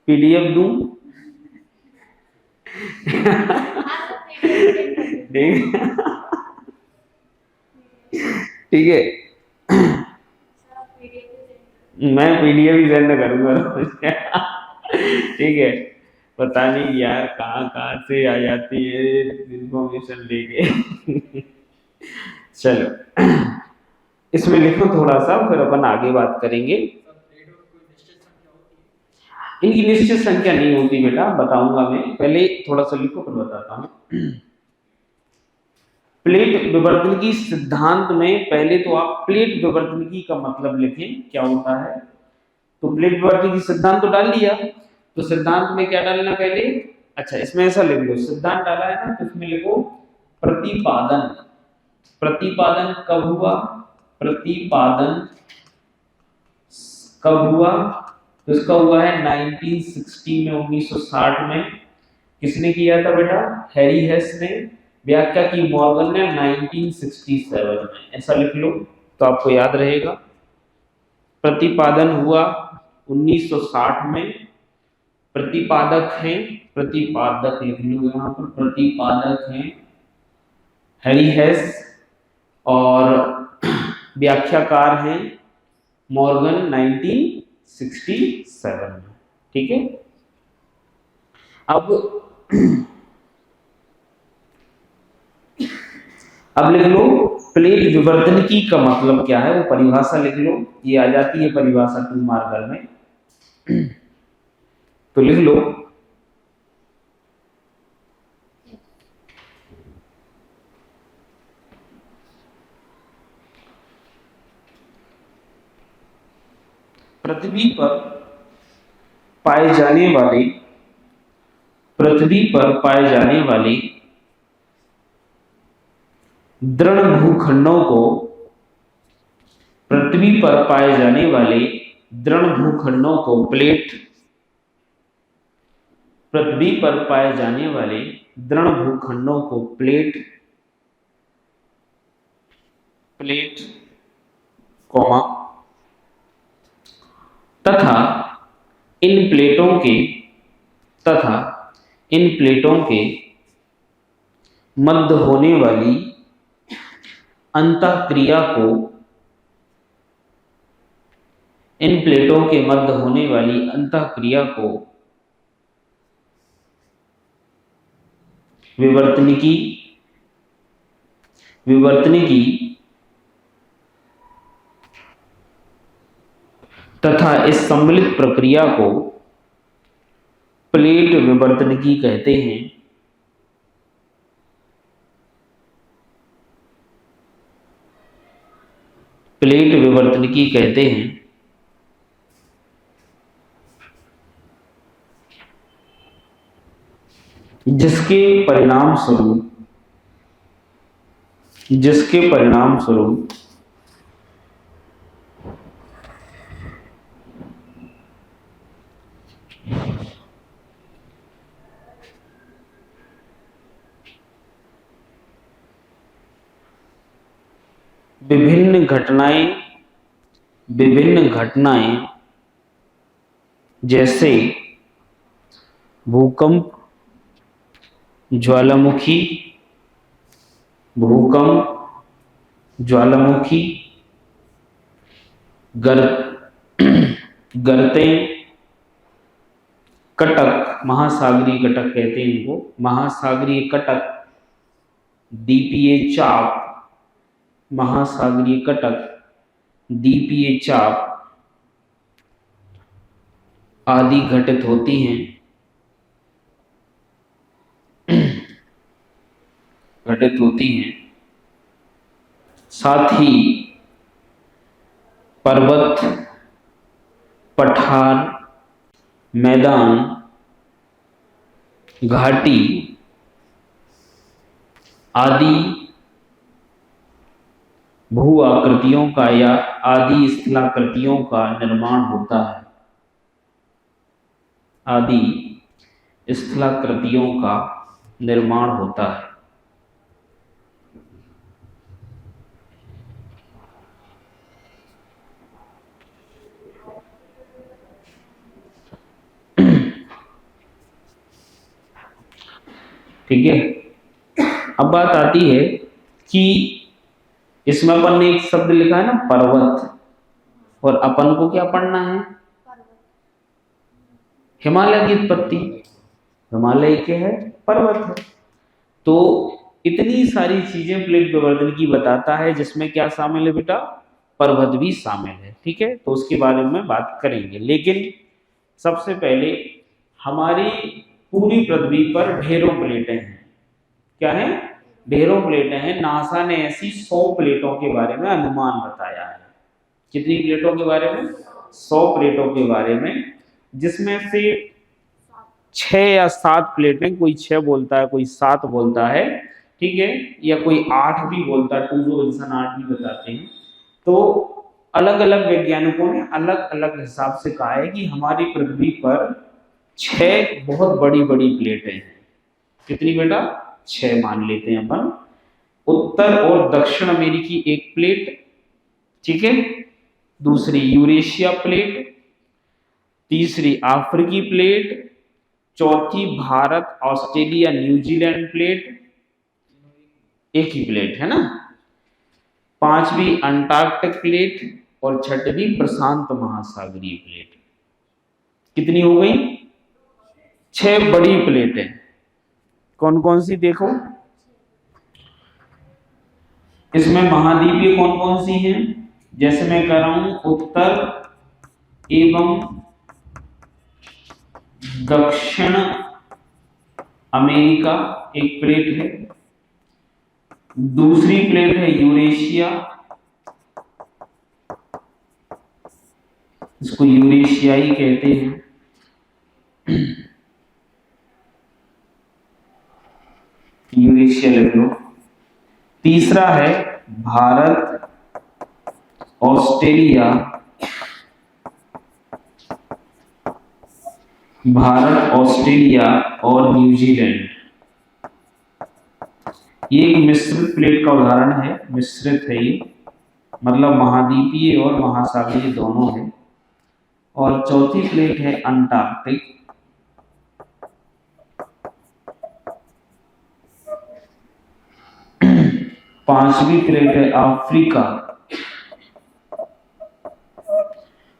पीडीएफ दूं। ठीक है, मैं पीडीएफ ही सेंड करूंगा। ठीक है। पता नहीं यार कहाँ कहाँ से आ जाती है इंफॉर्मेशन लेके। चलो, इसमें लिखो थोड़ा सा, फिर अपन आगे बात करेंगे। इनकी निश्चित संख्या नहीं होती बेटा, बताऊंगा मैं, पहले थोड़ा सा लिखो फिर बताता हूं। प्लेट विवर्तनिकी सिद्धांत में पहले तो आप प्लेट विवर्तनिकी का मतलब लिखें क्या होता है। तो प्लेट विवर्तनिकी सिद्धांत तो डाल दिया, तो सिद्धांत में क्या डालना पहले, अच्छा इसमें ऐसा लिख लो, सिद्धांत डाला है ना तो इसमें लिखो प्रतिपादन। प्रतिपादन कब हुआ, प्रतिपादन कब हुआ, तो इसका हुआ है 1960 में, 1960 में। किसने किया था बेटा, हैरी हेस ने। व्याख्या की मॉर्गन ने 1967 में, ऐसा लिख लो तो आपको याद रहेगा। प्रतिपादन हुआ 1960 में। प्रतिपादक हैं, प्रतिपादक लिख लो यहाँ पर, प्रतिपादक हैं हैरी हेस, और व्याख्याकार हैं मॉर्गन 1967 में। ठीक है, अब लिख लो प्लेट विवर्तनिकी का मतलब क्या है, वो परिभाषा लिख लो, ये आ जाती है परिभाषा 2 मार्कर में। तो लिख लो पृथ्वी पर पाए जाने वाले, पृथ्वी पर पाए जाने वाले दृढ़ भूखंडों को, पृथ्वी पर पाए जाने वाले दृढ़ भूखंडों को प्लेट, पृथ्वी पर पाए जाने वाले दृढ़ भूखंडों को प्लेट, प्लेट कॉमा, तथा इन प्लेटों के, तथा इन प्लेटों के मध्य होने वाली अंतःक्रिया को, इन प्लेटों के मध्य होने वाली अंतःक्रिया को विवर्तनिकी, विवर्तनिकी तथा इस सम्मिलित प्रक्रिया को प्लेट विवर्तनिकी कहते हैं। प्लेट विवर्तनिकी कहते हैं। जिसके परिणाम स्वरूप, जिसके परिणाम स्वरूप विभिन्न घटनाएं, विभिन्न घटनाएं जैसे भूकंप, ज्वालामुखी, भूकंप, ज्वालामुखी, गर्तें, कटक, महासागरीय कटक कहते हैं इनको, महासागरीय कटक, दीपीय चाप, महासागरीय कटक, दीपीय चाप आदि घटित होती हैं, घटित होती हैं। साथ ही पर्वत, पठार, मैदान, घाटी आदि भू आकृतियों का या आदि स्थलाकृतियों का निर्माण होता है, आदि स्थलाकृतियों का निर्माण होता है। ठीक है, अब बात आती है कि इसमें अपन ने एक शब्द लिखा है ना पर्वत, और अपन को क्या पढ़ना है, हिमालय की उत्पत्ति, हिमालय के है पर्वत है। तो इतनी सारी चीजें प्लेट विवर्तन की बताता है, जिसमें क्या शामिल है बेटा, पर्वत भी शामिल है। ठीक है, तो उसके बारे में बात करेंगे, लेकिन सबसे पहले हमारी पूरी पृथ्वी पर ढेरों प्लेटें हैं। क्या है? ढेरों प्लेटें हैं। नासा ने ऐसी 100 प्लेटों के बारे में अनुमान बताया है। कितनी प्लेटों के बारे में? 100 प्लेटों के बारे में, जिसमें से 6 या 7 प्लेटें, कोई 6 बोलता है, कोई 7 बोलता है, ठीक है, या कोई 8 भी बोलता है, 2 पोजिशन 8 भी बताते हैं। तो अलग अलग वैज्ञानिकों ने अलग अलग हिसाब से कहा है कि हमारी पृथ्वी पर 6 बहुत बड़ी बड़ी प्लेटें हैं। कितनी बेटा? 6 मान लेते हैं अपन। उत्तर और दक्षिण अमेरिकी एक प्लेट, ठीक है, दूसरी यूरेशिया प्लेट, तीसरी अफ्रीकी प्लेट, चौथी भारत ऑस्ट्रेलिया न्यूजीलैंड प्लेट, एक ही प्लेट है ना, पांचवी अंटार्कटिक प्लेट, और छठवीं प्रशांत महासागरीय प्लेट। कितनी हो गई? 6 बड़ी प्लेटें। कौन कौन सी देखो, इसमें महाद्वीपीय कौन कौन सी हैं? जैसे मैं कह रहा हूं, उत्तर एवं दक्षिण अमेरिका एक प्लेट है, दूसरी प्लेट है यूरेशिया, इसको यूरेशियाई कहते हैं, यूरेशिया लिख लो। तीसरा है भारत ऑस्ट्रेलिया, भारत ऑस्ट्रेलिया और न्यूजीलैंड। ये एक मिश्रित प्लेट का उदाहरण है, मिश्रित है ये, मतलब महाद्वीपीय और महासागरीय दोनों है। और चौथी प्लेट है अंटार्कटिक, पांचवी प्लेट है अफ्रीका,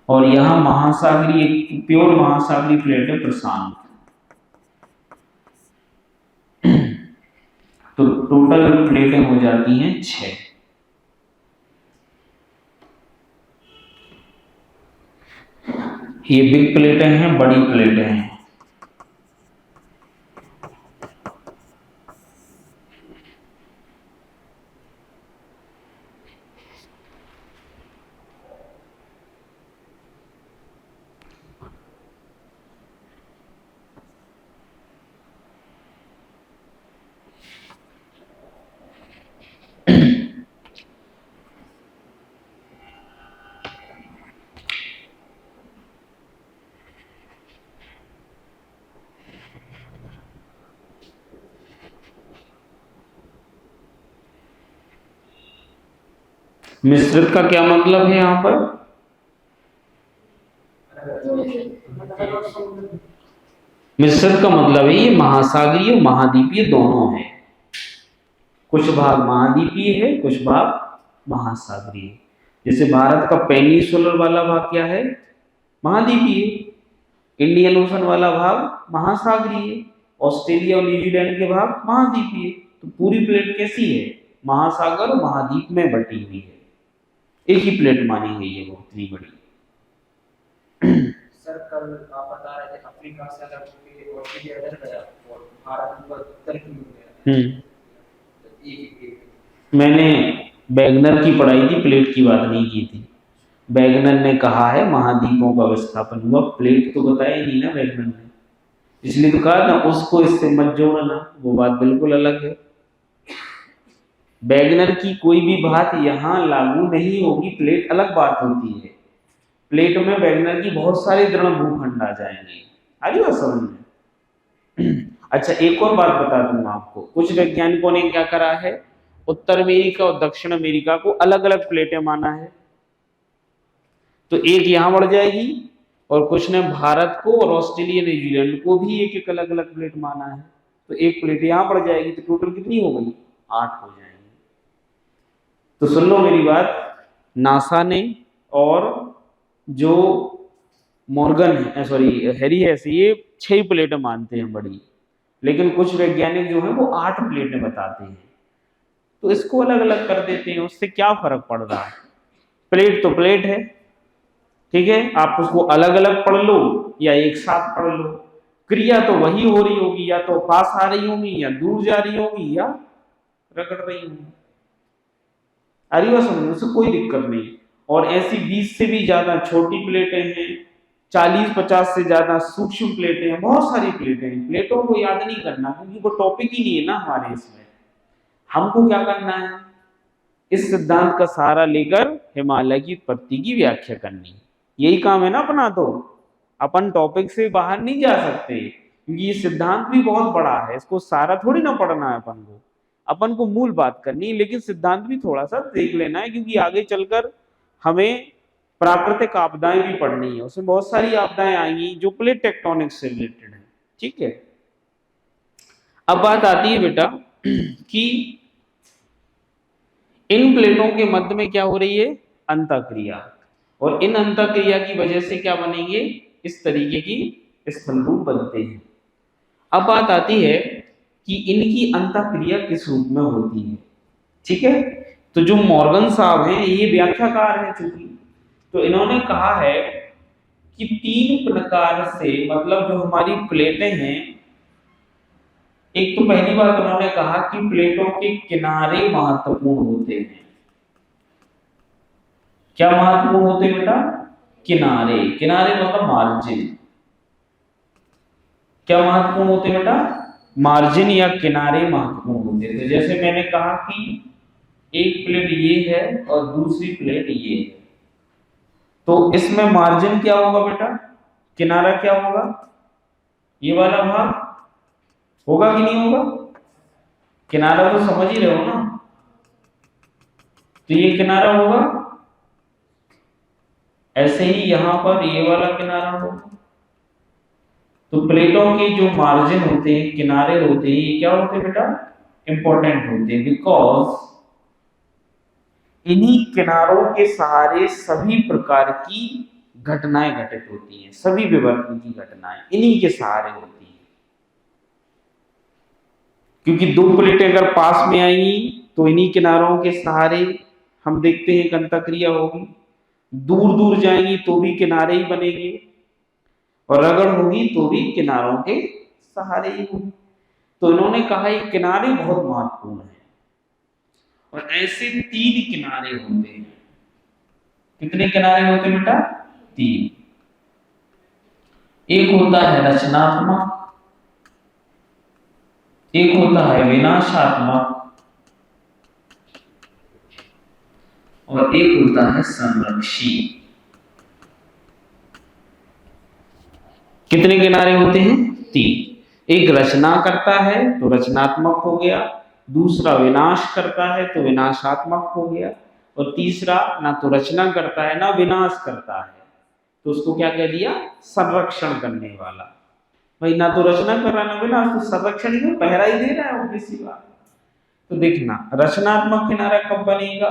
और यहां महासागरीय, प्योर महासागरीय प्लेट है प्रशांत। तो टोटल प्लेटें हो जाती हैं 6। ये बिग प्लेटें हैं, बड़ी प्लेटें हैं। मिश्रित का क्या मतलब है यहां पर? मिश्रित का मतलब है ये महासागरीय और महाद्वीपीय दोनों है। कुछ भाग महाद्वीपीय है, कुछ भाग महासागरीय। जैसे भारत का पेनिसुलर वाला भाग क्या है? महाद्वीपीय। इंडियन ओशन वाला भाग महासागरीय। ऑस्ट्रेलिया और न्यूजीलैंड के भाग महाद्वीपीय। तो पूरी प्लेट कैसी है? महासागर और महाद्वीप में बटी हुई है। एक ही प्लेट मानी गई है वो, इतनी बड़ी। सर कल आप बता रहे थे अफ्रीका से अलग होकर ऑस्ट्रेलिया इधर गया और भारत उत्तर की हो गया। मैंने बैगनर की पढ़ाई थी, प्लेट की बात नहीं की थी। बैगनर ने कहा है महाद्वीपों का विस्थापन हुआ, प्लेट तो बताया नहीं ना बैगनर ने, इसलिए तो कहा ना उसको इससे मत जोड़ना, वो बात बिल्कुल अलग है। बैगनर की कोई भी बात यहाँ लागू नहीं होगी, प्लेट अलग बात होती है। प्लेट में बैगनर की बहुत सारे दृढ़ भूखंड आ जाएंगे। आगे बात समझ में? अच्छा, एक और बात बता दूंगा आपको। कुछ वैज्ञानिकों ने क्या करा है, उत्तर अमेरिका और दक्षिण अमेरिका को अलग अलग प्लेटें माना है। तो एक यहां बढ़ जाएगी, और कुछ ने भारत को और ऑस्ट्रेलिया न्यूजीलैंड को भी एक एक अलग अलग प्लेट माना है। तो एक प्लेट यहां बढ़ जाएगी, तो टोटल कितनी हो गई? 8 हो जाएंगी। तो सुन लो मेरी बात, नासा ने और जो मॉर्गन है, सॉरी हैरी है, ये 6 प्लेटें मानते हैं बड़ी, लेकिन कुछ वैज्ञानिक जो हैं वो 8 प्लेटें बताते हैं। तो इसको अलग अलग कर देते हैं, उससे क्या फर्क पड़ रहा है? प्लेट तो प्लेट है, ठीक है, आप उसको अलग अलग पढ़ लो या एक साथ पढ़ लो, क्रिया तो वही हो रही होगी, या तो पास आ रही होगी या दूर जा रही होगी या रगड़ रही होगी। आ रही हो समझ, उससे कोई दिक्कत नहीं। और ऐसी 20 से भी ज्यादा छोटी प्लेटें हैं, 40-50 से ज्यादा सूक्ष्म प्लेटें हैं, बहुत सारी प्लेटें हैं। प्लेटों को याद नहीं करना क्योंकि वो टॉपिक ही नहीं है ना हमारे इसमें। हमको क्या करना है, इस सिद्धांत का सहारा लेकर हिमालय की उत्पत्ति की व्याख्या करनी, यही काम है ना अपना। तो अपन टॉपिक से बाहर नहीं जा सकते क्योंकि ये सिद्धांत भी बहुत बड़ा है, इसको सारा थोड़ी ना पढ़ना है अपन को मूल बात करनी है, लेकिन सिद्धांत भी थोड़ा सा देख लेना है क्योंकि आगे चलकर हमें प्राकृतिक आपदाएं भी पढ़नी है, उसमें बहुत सारी आपदाएं आएंगी जो प्लेट टेक्टोनिक से रिलेटेड है, ठीक है। अब बात आती है बेटा कि इन प्लेटों के मध्य में क्या हो रही है, अंतःक्रिया, और इन अंतःक्रिया की वजह से क्या बनेंगे, इस तरीके की स्थल रूप बनते हैं। अब बात आती है कि इनकी अंतःक्रिया किस रूप में होती है, ठीक है। तो जो मॉर्गन साहब हैं ये व्याख्याकार हैं चूंकि, तो इन्होंने कहा है कि 3 प्रकार से, मतलब जो हमारी प्लेटें हैं, एक तो पहली बात उन्होंने कहा कि प्लेटों के किनारे महत्वपूर्ण होते हैं। क्या महत्वपूर्ण होते हैं बेटा, किनारे, किनारे मतलब मार्जिन। क्या महत्वपूर्ण होते हैं बेटा, मार्जिन या किनारे महत्वपूर्ण होते हैं। तो जैसे मैंने कहा कि एक प्लेट ये है और दूसरी प्लेट ये है, तो इसमें मार्जिन क्या होगा बेटा, किनारा क्या होगा, ये वाला भाग होगा कि नहीं होगा, किनारा तो समझ ही रहे हो ना, तो ये किनारा होगा, ऐसे ही यहां पर ये वाला किनारा होगा। तो प्लेटों के जो मार्जिन होते हैं, किनारे होते हैं, ये क्या होते हैं बेटा, इंपॉर्टेंट होते हैं, बिकॉज इन्हीं किनारों के सहारे सभी प्रकार की घटनाएं घटित होती हैं, सभी विवर्तन की घटनाएं इन्हीं के सहारे होती हैं। क्योंकि 2 प्लेटें अगर पास में आएंगी तो इन्हीं किनारों के सहारे हम देखते हैं कि अंतःक्रिया होगी, दूर दूर जाएंगी तो भी किनारे ही बनेंगे, और रगड़ होगी तो भी किनारों के सहारे ही होगी। तो इन्होंने कहा ये किनारे बहुत महत्वपूर्ण है, और ऐसे 3 किनारे होते हैं। कितने किनारे होते हैं बेटा, 3। एक होता है रचनात्मक, एक होता है विनाशात्मक, और एक होता है संरक्षी। कितने किनारे होते हैं, 3। एक रचना करता है तो रचनात्मक हो गया, दूसरा विनाश करता है तो विनाशात्मक हो गया, और तीसरा ना तो रचना करता है ना विनाश करता है, तो उसको क्या कह दिया, संरक्षण करने वाला। भाई ना तो रचना कर रहा ना विनाश, तो संरक्षण ही पहरा ही दे रहा है, वो किसी बात। तो देखना रचनात्मक किनारा कब बनेगा,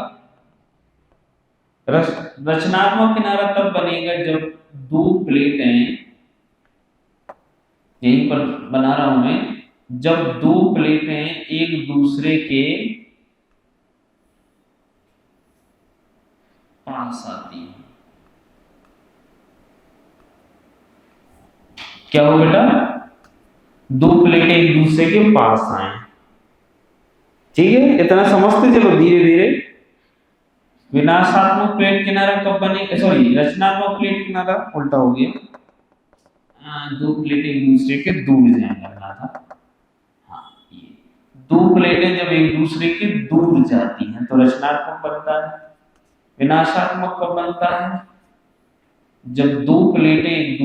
रचनात्मक किनारा तब बनेगा जब 2 प्लेटें, यहीं पर बना रहा हूं मैं, जब 2 प्लेटें एक दूसरे के पास आती हैं। क्या हो बेटा, 2 प्लेटें एक दूसरे के पास आए, ठीक है, इतना समझते चलो धीरे धीरे। विनाशात्मक प्लेट किनारा कब बनेगा, सॉरी रचनात्मक प्लेट किनारा उल्टा हो गया, 2 प्लेटें एक दूसरे के दूर जाए करना था। हाँ, ये 2 प्लेटें जब एक दूसरे के दूर जाती हैं तो रचनात्मक बनता है। विनाशात्मक कब बनता है, जब 2 प्लेटें एक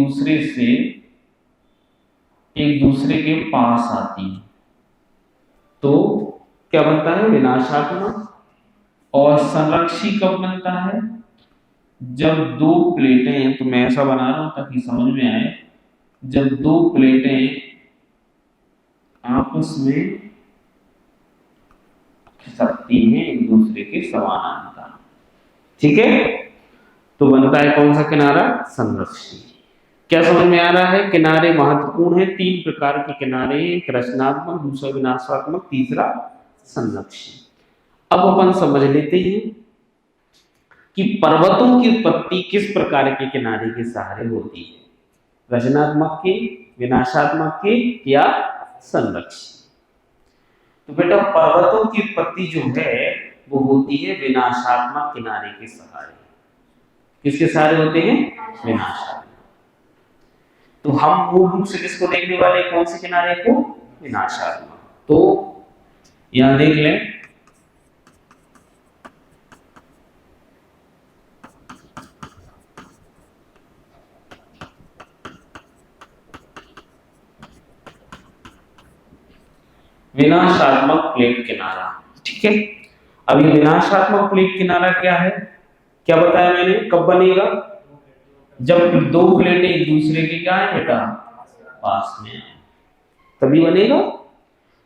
दूसरे के पास आती हैं तो क्या बनता है, विनाशात्मक। और संरक्षी कब बनता है, जब 2 प्लेटें, तो मैं ऐसा बना रहा हूं ताकि समझ में आए, जब 2 प्लेटें आपस में खिसकती हैं एक दूसरे के समानांतर, ठीक है, तो बनता है कौन सा किनारा, संरक्षी। क्या समझ में आ रहा है, किनारे महत्वपूर्ण है, 3 प्रकार के किनारे, एक रचनात्मक, दूसरा विनाशात्मक, तीसरा संरक्षी। अब अपन समझ लेते हैं कि पर्वतों की उत्पत्ति किस प्रकार के किनारे के सहारे होती है, रचनात्मक के, विनाशात्मक के या संरक्षित। तो बेटा पर्वतों की उत्पत्ति जो है वो होती है विनाशात्मक किनारे के सहारे। किसके सहारे होते हैं? विनाशात्मक। तो हम मूल रूप से किसको देखने वाले, कौन से किनारे को? विनाशात्मक। तो यहां देख लें, विनाशात्मक प्लेट किनारा। ठीक है, अब ये विनाशात्मक प्लेट किनारा क्या है, क्या बताया मैंने, कब बनेगा? जब दो प्लेटें एक दूसरे के क्या है बेटा, पास में आए, तभी बनेगा।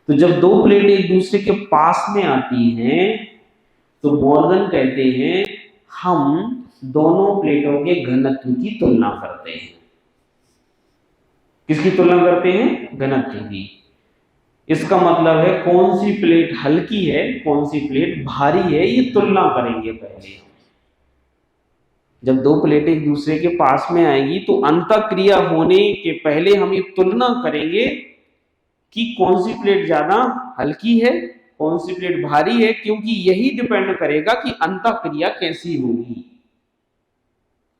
तो जब दो प्लेटें एक दूसरे के पास में आती हैं तो मॉर्गन कहते हैं हम दोनों प्लेटों के घनत्व की तुलना करते हैं। किसकी तुलना करते हैं? घनत्व की। इसका मतलब है कौन सी प्लेट हल्की है, कौन सी प्लेट भारी है, ये तुलना करेंगे पहले। जब दो प्लेटें एक दूसरे के पास में आएगी तो अंतःक्रिया होने के पहले हम ये तुलना करेंगे कि कौन सी प्लेट ज्यादा हल्की है, कौन सी प्लेट भारी है, क्योंकि यही डिपेंड करेगा कि अंतःक्रिया कैसी होगी।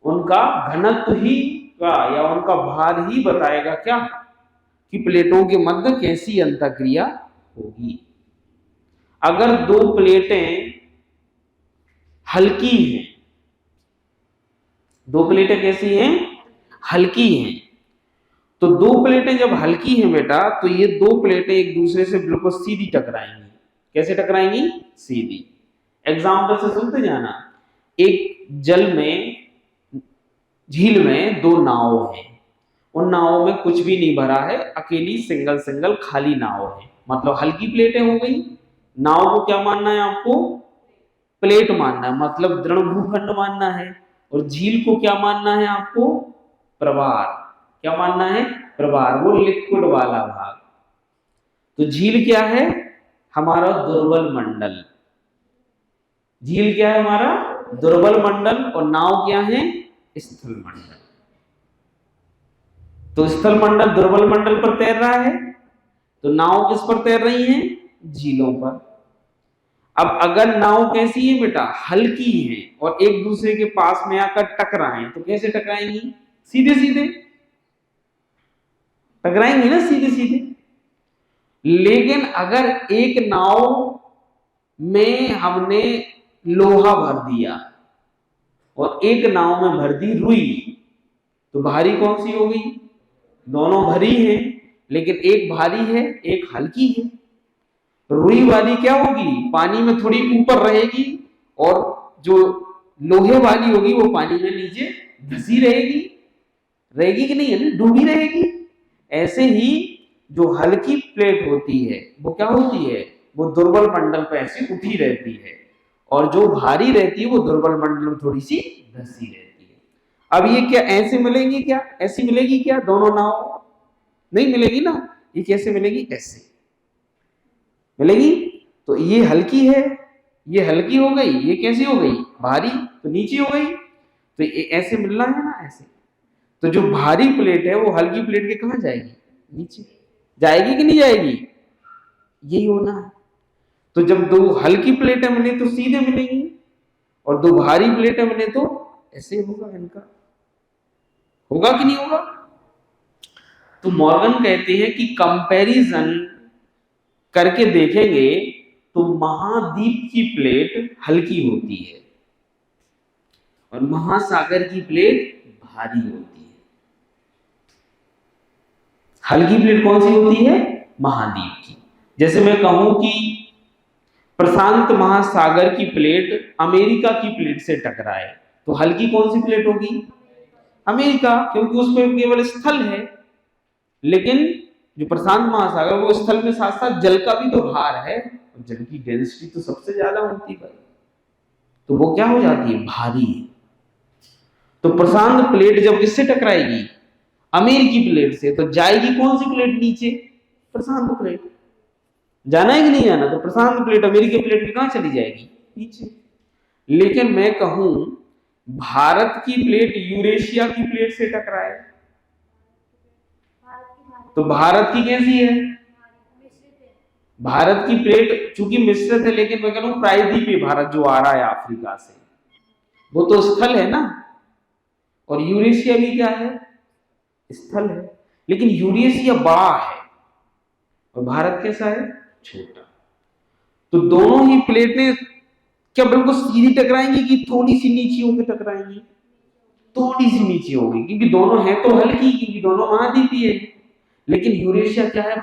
उनका घनत्व ही का या उनका भार ही बताएगा क्या, कि प्लेटों के मध्य कैसी अंतःक्रिया होगी। अगर दो प्लेटें हल्की हैं, दो प्लेटें कैसी हैं? हल्की हैं। तो दो प्लेटें जब हल्की हैं बेटा, तो ये दो प्लेटें एक दूसरे से बिल्कुल सीधी टकराएंगी। कैसे टकराएंगी? सीधी। एग्जाम्पल से सुनते जाना। एक जल में, झील में दो नाव हैं, उन नावों में कुछ भी नहीं भरा है, अकेली सिंगल सिंगल खाली नाव है, मतलब हल्की प्लेटें हो गई। नाव को क्या मानना है आपको? प्लेट मानना है, मतलब दृढ़ भूखंड मानना है। और झील को क्या मानना है आपको? प्रवार। क्या मानना है? प्रवार, वो लिक्विड वाला भाग। तो झील क्या है? हमारा दुर्बल मंडल। झील क्या है? हमारा दुर्बल मंडल। और नाव क्या है? स्थल मंडल। तो स्थल मंडल दुर्बल मंडल पर तैर रहा है, तो नाव किस पर तैर रही है? झीलों पर। अब अगर नाव कैसी है बेटा? हल्की है और एक दूसरे के पास में आकर टकराएं, तो कैसे टकराएंगी? सीधे सीधे टकराएंगी ना, सीधे सीधे। लेकिन अगर एक नाव में हमने लोहा भर दिया और एक नाव में भर दी रुई, तो भारी कौन सी हो गई? दोनों भरी हैं, लेकिन एक भारी है एक हल्की है। रुई वाली क्या होगी? पानी में थोड़ी ऊपर रहेगी, और जो लोहे वाली होगी वो पानी में नीचे धसी रहेगी। रहेगी कि नहीं है ना, डूबी रहेगी। ऐसे ही जो हल्की प्लेट होती है वो क्या होती है? वो दुर्बल मंडल पे ऐसी उठी रहती है, और जो भारी रहती है वो दुर्बल मंडल में थोड़ी सी धसी रहती है। अब ये क्या ऐसे मिलेंगी? क्या ऐसी मिलेगी? क्या दोनों नाव नहीं मिलेगी ना। ये कैसे मिलेगी? ऐसे मिलेगी। तो ये हल्की है, ये हल्की हो गई, ये कैसी हो गई? भारी, तो नीचे हो गई। तो ये ऐसे मिलना है ना, ऐसे। तो जो भारी प्लेट है वो हल्की प्लेट के कहां जाएगी? नीचे जाएगी कि नहीं जाएगी? यही होना है। तो जब दो हल्की प्लेटें मिले तो सीधे मिलेंगी, और दो भारी प्लेटें मिले तो ऐसे होगा। इनका होगा कि नहीं होगा? तो मॉर्गन कहते हैं कि कंपैरिजन करके देखेंगे तो महाद्वीप की प्लेट हल्की होती है और महासागर की प्लेट भारी होती है। हल्की प्लेट कौन सी होती है? महाद्वीप की। जैसे मैं कहूं कि प्रशांत महासागर की प्लेट अमेरिका की प्लेट से टकराए, तो हल्की कौन सी प्लेट होगी? अमेरिका, क्योंकि उसमें केवल स्थल है। लेकिन जो प्रशांत महासागर, वो स्थल में साथ साथ जल का भी तो भार है, और जल की डेंसिटी तो सबसे ज्यादा होती है, तो वो क्या हो जाती है? भारी। तो प्रशांत प्लेट जब किससे टकराएगी? अमेरिकी प्लेट से, तो जाएगी कौन सी प्लेट नीचे? प्रशांत प्लेट। जाना है कि नहीं जाना? तो प्रशांत प्लेट अमेरिकी प्लेट की कहां चली जाएगी? नीचे। लेकिन मैं कहूं भारत की प्लेट यूरेशिया की प्लेट से टकराए तो भारत की कैसी है? भारत की प्लेट चूंकि मिश्रित है, लेकिन मैं कह रहा हूं प्रायद्वीपीय भारत जो आ रहा है अफ्रीका से, वो तो स्थल है ना, और यूरेशिया भी क्या है? स्थल है। लेकिन यूरेशिया बड़ा है और भारत कैसा है? छोटा। तो दोनों ही प्लेटें क्या बिल्कुल सीधी टकराएंगी कि थोड़ी सी नीचे होकर टकराएंगी? थोड़ी सी नीचे होगी, क्योंकि दोनों हैं तो हल्की, क्योंकि दोनों महाद्वीपीय है। लेकिन यूरेशिया क्या है?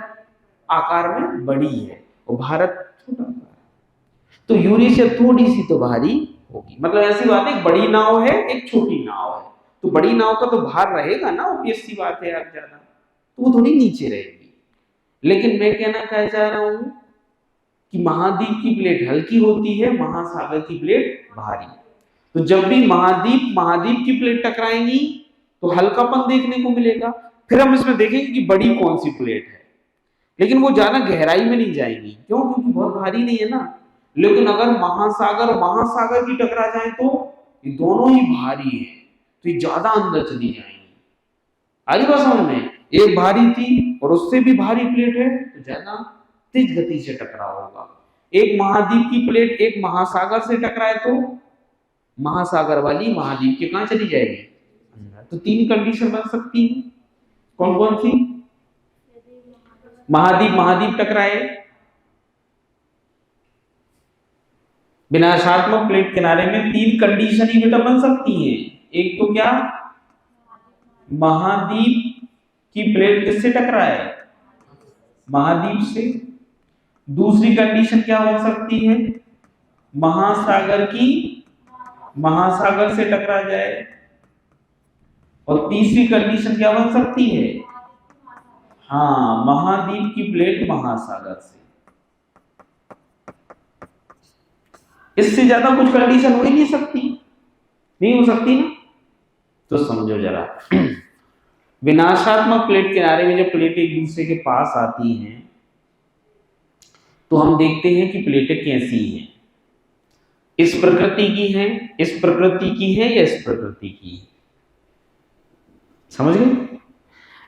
आकार में बड़ी है और भारत छोटा है, तो यूरेशिया थोड़ी सी तो भारी होगी। मतलब ऐसी बात है, एक बड़ी नाव है एक छोटी नाव है, तो बड़ी नाव का तो भार रहेगा ना, ऑब्वियस सी बात है यार, ज्यादा तो वो थोड़ी नीचे रहेगी। लेकिन मैं कहना क्या चाह रहा हूं कि महाद्वीप की प्लेट हल्की होती है, महासागर की प्लेट भारी। तो जब भी महाद्वीप की प्लेट टकराएंगी तो हल्कापन देखने को मिलेगा। फिर हम इसमें देखेंगे कि बड़ी कौन सी प्लेट है, लेकिन वो ज्यादा गहराई में नहीं जाएगी। क्यों? क्योंकि बहुत भारी नहीं है ना। लेकिन अगर महासागर और महासागर की टकरा जाए तो ये दोनों ही भारी है, तो ये ज्यादा अंदर चली जाएंगी। आई बात समझ में? एक भारी थी और उससे भी भारी प्लेट है तो ज्यादा तेज गति से टकराव होगा। एक महाद्वीप की प्लेट एक महासागर से टकराए तो महासागर वाली महाद्वीप के कहां चली जाएगी? अंदर। तो तीन कंडीशन बन सकती है। कौन कौन सी? महाद्वीप टकराए, विनाशात्मक प्लेट किनारे में तीन कंडीशन ही बेटा बन सकती है। एक तो क्या? महाद्वीप की प्लेट किससे टकराए? महाद्वीप से। दूसरी कंडीशन क्या हो सकती है? महासागर से टकरा जाए। और तीसरी कंडीशन क्या बन सकती है? हाँ, महाद्वीप की प्लेट महासागर से। इससे ज्यादा कुछ कंडीशन हो ही नहीं सकती, नहीं हो सकती ना। तो समझो जरा, विनाशात्मक प्लेट किनारे में जब प्लेटें एक दूसरे के पास आती हैं तो हम देखते हैं कि प्लेटें कैसी हैं। इस प्रकृति की है, इस प्रकृति की है या इस प्रकृति की है? समझ गए?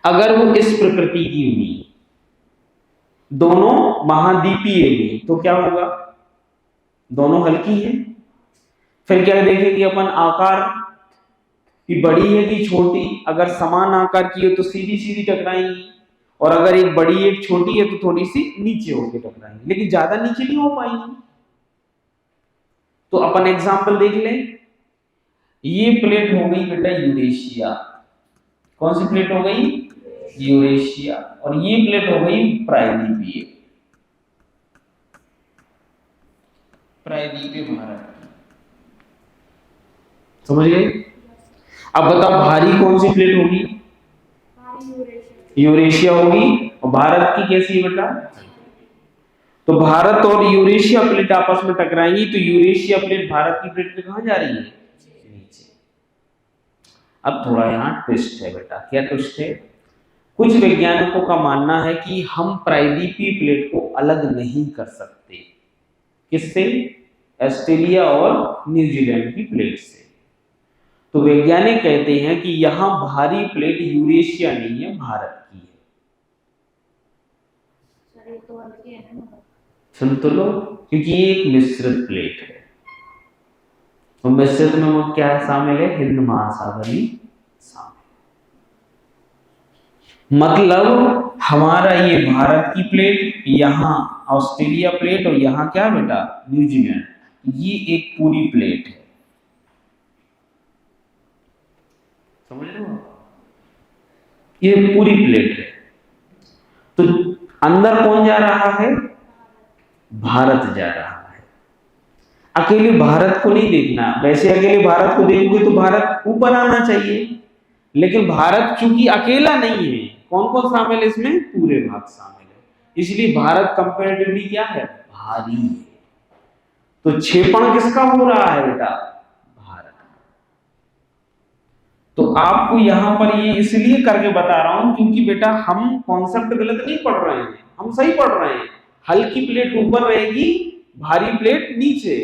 अगर वो इस प्रकृति की हुई, दोनों महाद्वीपीय हुई, तो क्या होगा? दोनों हल्की है। फिर क्या देखेंगे अपन? आकार की बड़ी है कि छोटी? अगर समान आकार की हो तो सीधी सीधी टकराएंगी, और अगर एक बड़ी एक छोटी है तो थोड़ी सी नीचे होकर टकराएंगी, लेकिन ज्यादा नीचे नहीं हो पाएंगी। तो अपन एग्जाम्पल देख लें। ये प्लेट हो गई बेटा यूरेशिया। कौन सी प्लेट हो गई? यूरेशिया। और ये प्लेट हो गई प्रायद्वीपीय भारत। समझ गए? अब बताओ भारी कौन सी प्लेट होगी? यूरेशिया होगी। और भारत की कैसी है बेटा? तो भारत और यूरेशिया प्लेट आपस में टकराएंगी तो यूरेशिया प्लेट भारत की प्लेट पे कहां जा रही है? नीचे। अब थोड़ा यहाँ ट्विस्ट है बेटा। क्या ट्विस्ट है? कुछ वैज्ञानिकों का मानना है कि हम प्रायद्वीपीय प्लेट को अलग नहीं कर सकते। किससे? ऑस्ट्रेलिया और न्यूजीलैंड की प्लेट से। तो वैज्ञानिक कहते हैं कि यहां भारी प्लेट यूरेशिया नहीं है, भारत की है। सुन तो लो, क्योंकि ये एक मिश्रित प्लेट है। तो मिश्रित में वो क्या है शामिल है? हिंद महासागर भी शामिल। मतलब हमारा ये भारत की प्लेट, यहाँ ऑस्ट्रेलिया प्लेट, और यहाँ क्या बेटा? न्यूजीलैंड। ये एक पूरी प्लेट है। समझ रहे हो? ये पूरी प्लेट है। तो अंदर कौन जा रहा है? भारत जा रहा है। अकेले भारत को नहीं देखना। वैसे अकेले भारत को देखोगे तो भारत ऊपर आना चाहिए, लेकिन भारत चूंकि अकेला नहीं है, कौन कौन शामिल है इसमें? पूरे भाग शामिल है। इसलिए भारत कंपैरेटिवली क्या है? भारी है। तो क्षेपण किसका हो रहा है बेटा? भारत। तो आपको यहां पर ये इसलिए करके बता रहा हूं क्योंकि बेटा हम कॉन्सेप्ट गलत नहीं पढ़ रहे हैं, हम सही पढ़ रहे हैं। हल्की प्लेट ऊपर रहेगी, भारी प्लेट नीचे।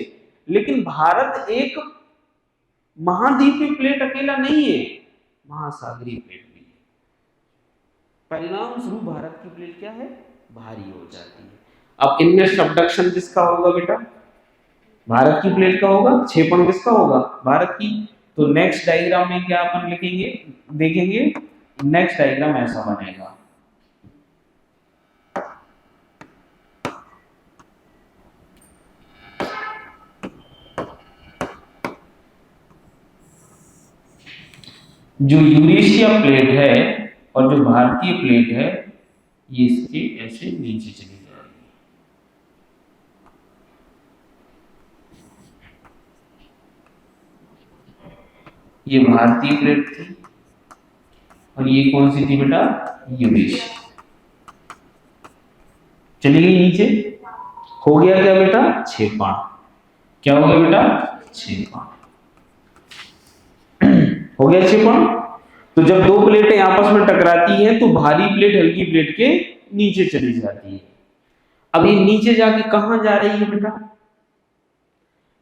लेकिन भारत एक महाद्वीपीय प्लेट अकेला नहीं है, महासागरीय प्लेट भी है। परिणाम स्वरूप भारत की प्लेट क्या है, भारी हो जाती है। अब इनमें सबडक्शन किसका होगा बेटा, भारत की प्लेट का होगा, क्षेपण किसका होगा, भारत की। तो नेक्स्ट डायग्राम में क्या अपन लिखेंगे, देखेंगे, नेक्स्ट डायग्राम ऐसा बनेगा। जो यूरेशिया प्लेट है और जो भारतीय प्लेट है, ये इसके ऐसे नीचे चली जाएगी। ये भारतीय प्लेट थी और ये कौन सी थी बेटा, यूरेशिया। चली गई नीचे, हो गया क्या बेटा, क्षेपण। क्या हो गया बेटा, क्षेपण हो गया क्षेपण। तो जब दो प्लेटें आपस में टकराती हैं तो भारी प्लेट हल्की प्लेट के नीचे चली जाती है। अब ये नीचे जाके कहां जा रही है बेटा,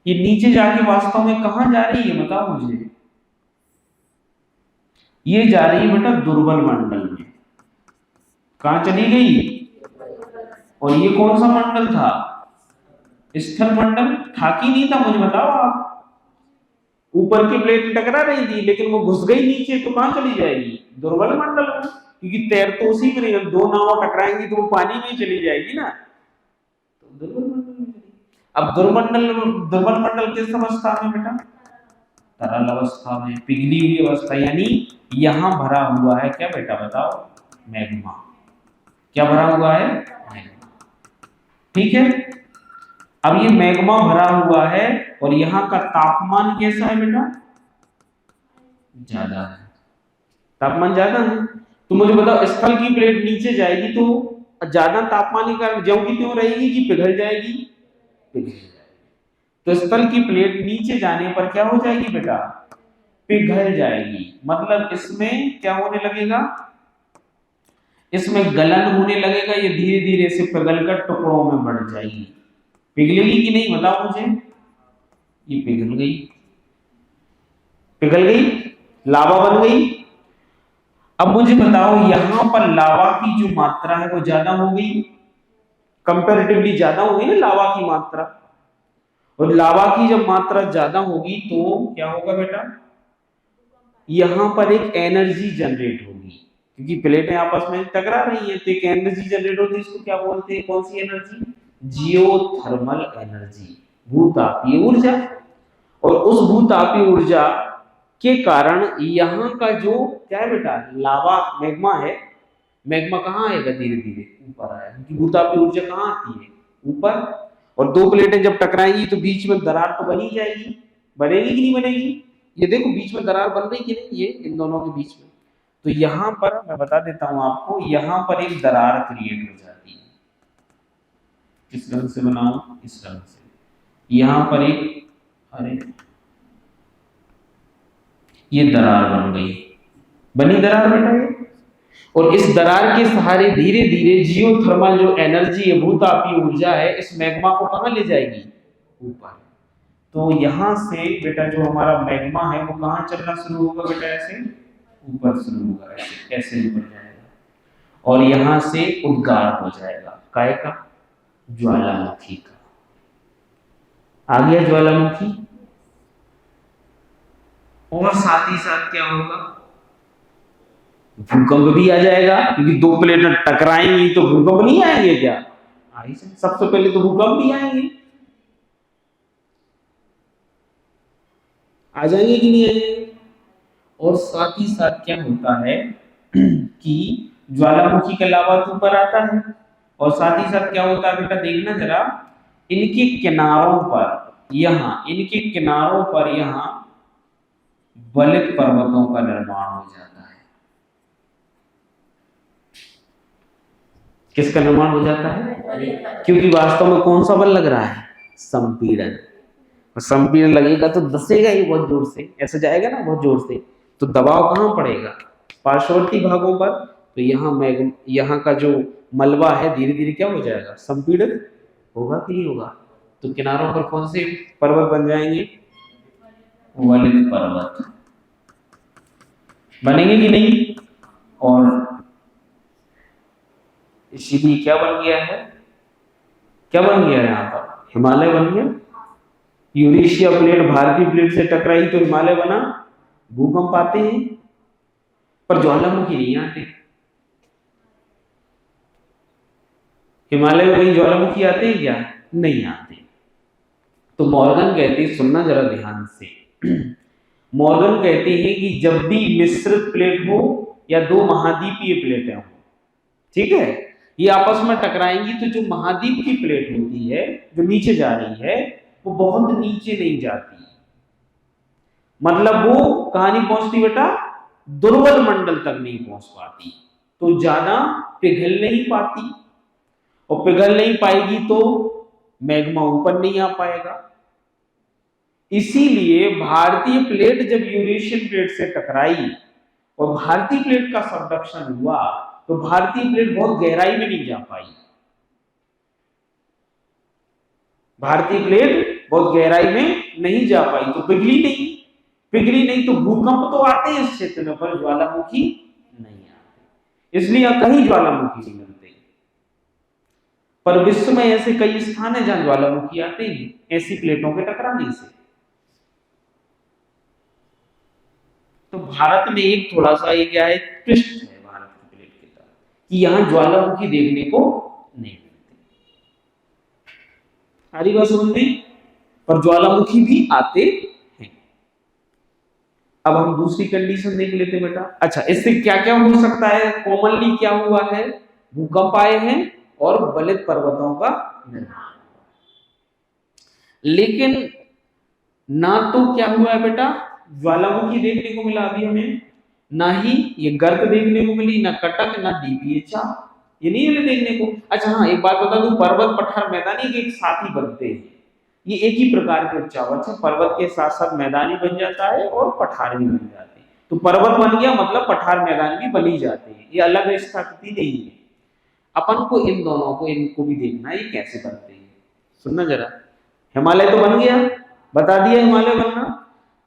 ये नीचे जाके वास्तव में कहां जा रही है बताओ मुझे। ये जा रही है बेटा दुर्बल मंडल में। कहां चली गई, और ये कौन सा मंडल था, स्थल मंडल था कि नहीं था, मुझे बताओ आप। ऊपर की प्लेट टकरा रही थी लेकिन वो घुस गई नीचे, तो कहां चली जाएगी, दुर्बल मंडल में, क्योंकि तैर तो उसी में नहीं, दो नाव टकराएंगी तो वो पानी में चली जाएगी ना, तो दुर्बल मंडल में चली। अब दुर्बल मंडल किस अवस्था में बेटा, तरल अवस्था में, पिघली हुई अवस्था, यानी यहां भरा हुआ है क्या बेटा बताओ, मैग्मा। क्या भरा हुआ है, मैग्मा। ठीक है, अब ये मैग्मा भरा हुआ है और यहाँ का तापमान कैसा है बेटा, ज्यादा है, तापमान ज्यादा है। तो मुझे बताओ स्थल की प्लेट नीचे जाएगी तो ज्यादा तापमान के कारण ज्यों की त्यों रहेगी कि पिघल जाएगी, पिघल जाएगी। तो स्थल की प्लेट नीचे जाने पर क्या हो जाएगी बेटा, पिघल जाएगी। मतलब इसमें क्या होने लगेगा, इसमें गलन होने लगेगा, ये धीरे धीरे से पिघलकर टुकड़ों में बढ़ जाएगी। पिघलेगी कि नहीं बताओ मुझे, ये पिघल गई, पिघल गई, लावा बन गई। अब मुझे बताओ यहां पर लावा की जो मात्रा है वो ज्यादा हो गई, कंपैरेटिवली ज्यादा हो गई ना लावा की मात्रा। और लावा की जब मात्रा ज्यादा होगी तो क्या होगा बेटा, यहां पर एक एनर्जी जनरेट होगी, क्योंकि प्लेटें आपस में टकरा रही हैं तो एक एनर्जी जनरेट होती है। इसको क्या बोलते हैं, कौन सी एनर्जी, जियोथर्मल एनर्जी, भूतापीय ऊर्जा। और उस भूतापीय ऊर्जा के कारण यहाँ का जो क्या है बेटा, लावा मैग्मा है, मैग्मा कहाँ आएगा, धीरे धीरे ऊपर आएगा, क्योंकि भूतापीय ऊर्जा कहाँ आती है, ऊपर। और दो प्लेटें जब टकराएंगी तो बीच में दरार तो बनी जाएगी, बनेगी कि नहीं बनेगी, ये देखो बीच में दरार बन रही कि नहीं, ये इन दोनों के बीच में। तो यहाँ पर मैं बता देता हूं आपको, यहाँ पर एक दरार क्रिएट हो जाती है। किस रंग से बनाऊं, इस रंग से। यहाँ पर एक, अरे ये दरार बन गई, बनी दरार बेटा ये। और इस दरार के सहारे धीरे धीरे जियोथर्मल जो एनर्जी है, भूतापीय ऊर्जा है, इस मैग्मा को कहां ले जाएगी, ऊपर। तो यहां से बेटा जो हमारा मैग्मा है वो कहां चलना शुरू होगा बेटा, ऐसे ऊपर शुरू होगा, ऐसे ऐसे ऊपर जाएगा और यहां से उद्गार हो जाएगा, काय का, ज्वालामुखी का। आ गया ज्वालामुखी। और साथ ही साथ क्या होगा, भूकंप भी आ जाएगा, क्योंकि दो प्लेटें टकराएंगी तो भूकंप नहीं आएंगे क्या, सबसे पहले तो भूकंप भी आएंगे, आ जाएंगे कि नहीं आएंगे। और साथ ही साथ क्या होता है कि ज्वालामुखी का लावा तो ऊपर आता है, और साथ ही साथ क्या होता है बेटा, देखना जरा, इनके किनारों पर, यहाँ इनके किनारों पर यहाँ बलित पर्वतों का निर्माण हो जाता है। किसका निर्माण हो जाता है, क्योंकि वास्तव में कौन सा बल लग रहा है, संपीड़न। संपीड़न लगेगा तो धसेगा ही बहुत जोर से, ऐसे जाएगा ना बहुत जोर से, तो दबाव कहां पड़ेगा, पार्श्ववर्ती भागों पर। तो यहाँ का जो मलबा है धीरे धीरे क्या हो जाएगा, वलित पर्वत बनेंगे कि नहीं? और इसीलिए क्या बन गया है, क्या बन गया है यहाँ पर? हिमालय बन गया। यूरेशिया प्लेट भारतीय प्लेट से टकराई तो हिमालय बना। भूकंप आते हैं पर ज्वालामुखी नहीं आते। हिमालय में कहीं ज्वालामुखी आते हैं क्या? नहीं आते। तो मॉर्गन कहते हैं, सुनना जरा ध्यान से, मॉर्गन कहते हैं कि जब भी मिश्रित प्लेट हो या दो महाद्वीपीय प्लेटें हो, ठीक है, ये आपस में टकराएंगी तो जो महाद्वीप की प्लेट होती है जो नीचे जा रही है वो बहुत नीचे नहीं जाती, मतलब वो कहां नहीं पहुंचती बेटा? दुर्बल मंडल तक नहीं पहुंच पाती, तो ज्यादा पिघल नहीं पाती, और पिघल नहीं पाएगी तो मैग्मा ऊपर नहीं आ पाएगा। इसीलिए भारतीय प्लेट जब यूरेशियन प्लेट से टकराई और भारतीय प्लेट का सबडक्शन हुआ तो भारतीय प्लेट बहुत गहराई में नहीं जा पाई। भारतीय प्लेट बहुत गहराई में नहीं जा पाई तो पिघली नहीं तो भूकंप तो आते हैं इस क्षेत्र में पर ज्वालामुखी नहीं आते, इसलिए कहीं ज्वालामुखी नहीं मिलते। पर विश्व में ऐसे कई स्थान है जहां ज्वालामुखी आते हैं ऐसी प्लेटों के टकराने से। तो भारत में एक थोड़ा सा ये क्या है, ट्विस्ट है भारत की प्लेट की तरफ कि यहां ज्वालामुखी देखने को नहीं मिलती। सारी बात समझ में? पर ज्वालामुखी भी आते हैं। अब हम दूसरी कंडीशन देख लेते बेटा। अच्छा, इससे क्या क्या हो सकता है? कॉमनली क्या हुआ है? भूकंप आए हैं और वलित पर्वतों का निर्माण। लेकिन ना तो क्या हुआ है बेटा, ज्वालामुखी देखने को मिला अभी हमें, ना ही ये गर्त देखने को मिली, ना कटक, ना डीपीए चाप, ये नहीं मिले देखने को। अच्छा हाँ, एक बात बता दूं, पर्वत पठार मैदानी के एक साथ ही बनते हैं, ये एक ही प्रकार के उच्चावच है। पर्वत के साथ साथ मैदानी बन जाता है और पठार भी बन जाते हैं। तो पर्वत बन गया मतलब पठार मैदान भी बन ही जाते हैं, ये अलग स्थिति नहीं है। अपन को इन दोनों को, इनको भी देखना है ये कैसे बनते हैं। सुनना जरा, हिमालय तो बन गया, बता दिया हिमालय बनना।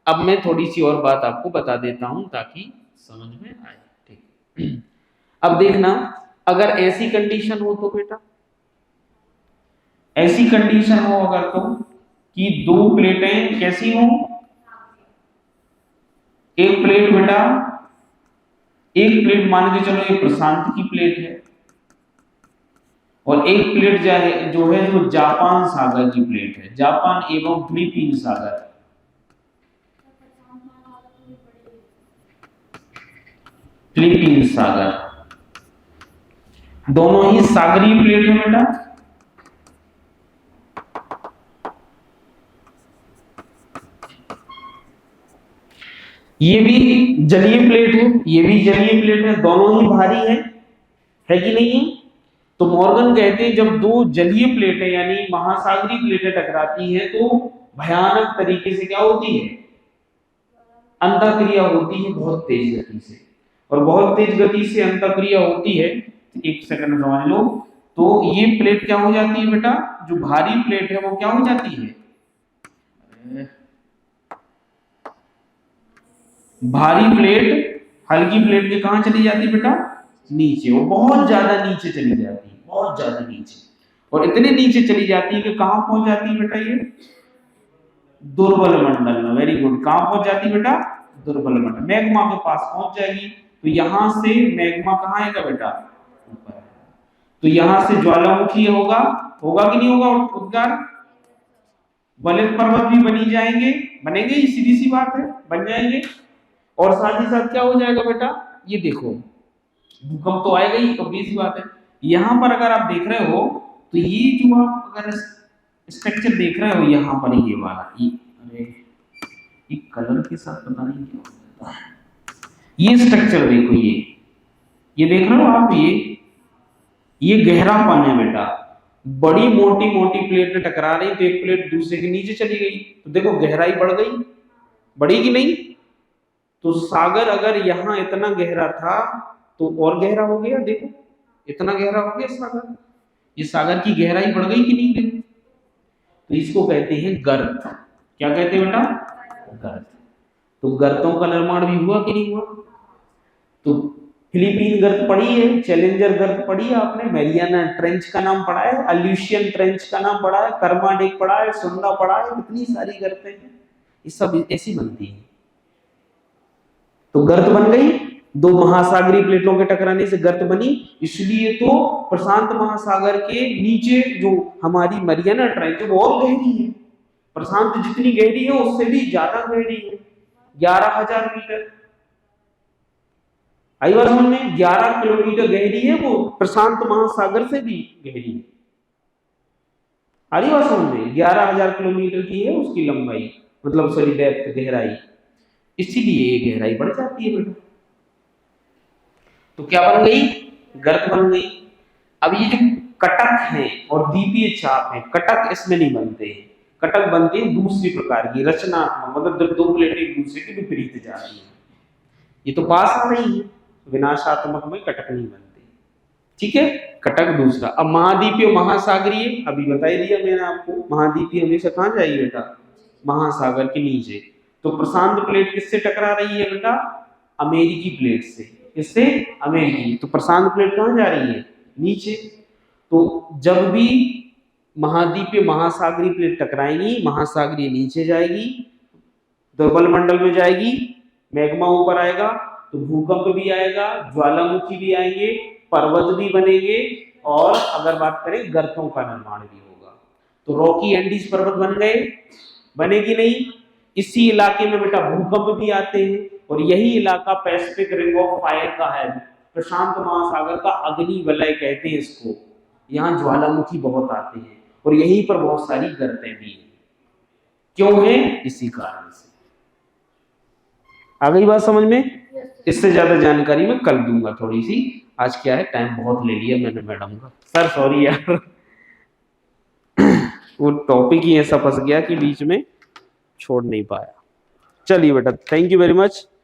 अब मैं थोड़ी सी और बात आपको बता देता हूं ताकि समझ में आए, ठीक। अब देखना, अगर ऐसी कंडीशन हो तो बेटा, ऐसी कंडीशन हो अगर तो कि दो प्लेटें कैसी हो, एक प्लेट बेटा, एक प्लेट मान के चलो ये प्रशांत की प्लेट है और एक प्लेट जो है जो जापान सागर की प्लेट है, जापान एवं फिलीपीन सागर, फिलीपीन सागर, दोनों ही सागरीय प्लेट है बेटा। ये भी जलीय प्लेट है, ये भी जलीय प्लेट है, दोनों ही भारी है कि नहीं है? तो मॉर्गन कहते हैं जब दो जलीय प्लेटें यानी महासागरीय प्लेटें टकराती हैं तो भयानक तरीके से क्या होती है? अंतःक्रिया होती है बहुत तेज गति से, और बहुत तेज गति से अंतःक्रिया होती है, एक सेकंड समझ लो। तो ये प्लेट क्या हो जाती है बेटा, जो भारी प्लेट है वो क्या हो जाती है? भारी प्लेट हल्की प्लेट के कहां चली जाती है बेटा? नीचे, वो बहुत ज्यादा नीचे चली जाती है, बहुत ज्यादा नीचे, और इतने नीचे चली जाती है कि कहां पहुंच जाती है बेटा? ये दुर्बल मंडल में। वेरी गुड, कहां पहुंच जाती है बेटा? दुर्बल मंडल, मैग्मा के पास पहुंच जाएगी। तो यहां से मैग्मा कहां आएगा बेटा? ऊपर। तो यहां से ज्वालामुखी होगा कि नहीं होगा उद्गार? वलित पर्वत भी बनी जाएंगे, बनेंगे, ये सीधी सी बात है, बन जाएंगे। और साथ ही साथ क्या हो जाएगा बेटा? ये देखो, भूकंप तो आएगा ही, कभी सी बात है। यहां पर अगर आप देख रहे हो तो ये जो आप अगर स्ट्रक्चर देख रहे हो यहाँ पर, ये वाला, अरे ये कलर के साथ पता नहीं क्या हो जाता है। ये स्ट्रक्चर देखो, ये देख रहे हो आप, ये गहरापन है बेटा। बड़ी मोटी मोटी प्लेटें टकरा रही तो एक प्लेट दूसरे के नीचे चली गई, तो देखो गहराई बढ़ गई, बढ़ी कि नहीं? तो सागर अगर यहाँ इतना गहरा था तो और गहरा हो गया, देखो इतना गहरा हो गया सागर, ये सागर की गहराई बढ़ गई कि नहीं? देखो, तो इसको कहते हैं गर्त। क्या कहते हैं बेटा? गर्त। तो गर्तों का निर्माण भी हुआ कि नहीं हुआ? तो फिलीपीन गर्त पढ़ी है, चैलेंजर गर्त पढ़ी है आपने, मैरियाना ट्रेंच का नाम पढ़ा है, अल्यूशियन ट्रेंच का नाम पढ़ा है, कर्माडेक पढ़ा है, सुंदा पढ़ा है, कितनी सारी गर्तें हैं, ये सब ऐसी बनती है। तो गर्त बन गई, दो महासागरीय प्लेटों के टकराने से गर्त बनी, इसलिए तो प्रशांत महासागर के नीचे जो हमारी मैरियाना ट्रेंच है वो और गहरी है, प्रशांत जितनी गहरी है उससे भी ज्यादा गहरी है, 11,000 मीटर। आई बात समझ में? 11 किलोमीटर गहरी है वो, प्रशांत महासागर से भी गहरी है। आ रही बात समझ में? 11,000 किलोमीटर की है उसकी लंबाई, मतलब सॉरी डेप्थ, गहराई, इसीलिए ये गहराई बढ़ जाती है बेटा। तो क्या बन गई? गर्त बन गई। अब ये जो कटक हैं और द्वीपीय चाप हैं, कटक इसमें नहीं बनते हैं, कटक बनते हैं दूसरी प्रकार की रचनात्मक, मतलब जब दो प्लेटें एक दूसरे के विपरीत जा रही हैं, ये तो पास आ रही है, विनाशात्मक में कटक नहीं बनते। ठीक है, कटक दूसरा। अब महाद्वीपीय महासागरीय, अभी बता ही दिया मैंने आपको, महाद्वीपीय हमेशा कहाँ जाएगी बेटा? महासागर के नीचे। तो प्रशांत प्लेट किससे टकरा रही है बेटा? अमेरिकी प्लेट से। किससे? अमेरिकी। तो प्रशांत प्लेट कहाँ जा रही है? नीचे। तो जब भी महाद्वीपीय महासागरीय प्लेट टकराएंगी, महासागरीय नीचे जाएगी, दुर्बल मंडल में जाएगी, मैग्मा ऊपर आएगा, तो भूकंप भी आएगा, ज्वालामुखी भी आएंगे, पर्वत भी बनेंगे, और अगर बात करें गर्तों का निर्माण भी होगा। तो रॉकी एंडीज पर्वत बन गए, बनेगी नहीं? इसी इलाके में बेटा भूकंप भी आते हैं, और यही इलाका पैसिफिक रिंग ऑफ फायर का है, प्रशांत महासागर का अग्नि वलय कहते हैं इसको। यहाँ ज्वालामुखी बहुत आते हैं और यहीं पर बहुत सारी गर्तें भी हैं। क्यों है? इसी कारण से। आ गई बात समझ में? इससे ज्यादा जानकारी मैं कल दूंगा थोड़ी सी, आज क्या है टाइम बहुत ले लिया मैंने मैडम का, सर सॉरी यार वो टॉपिक ही ऐसा फंस गया कि बीच में छोड़ नहीं पाया। चलिए बेटा, थैंक यू वेरी मच।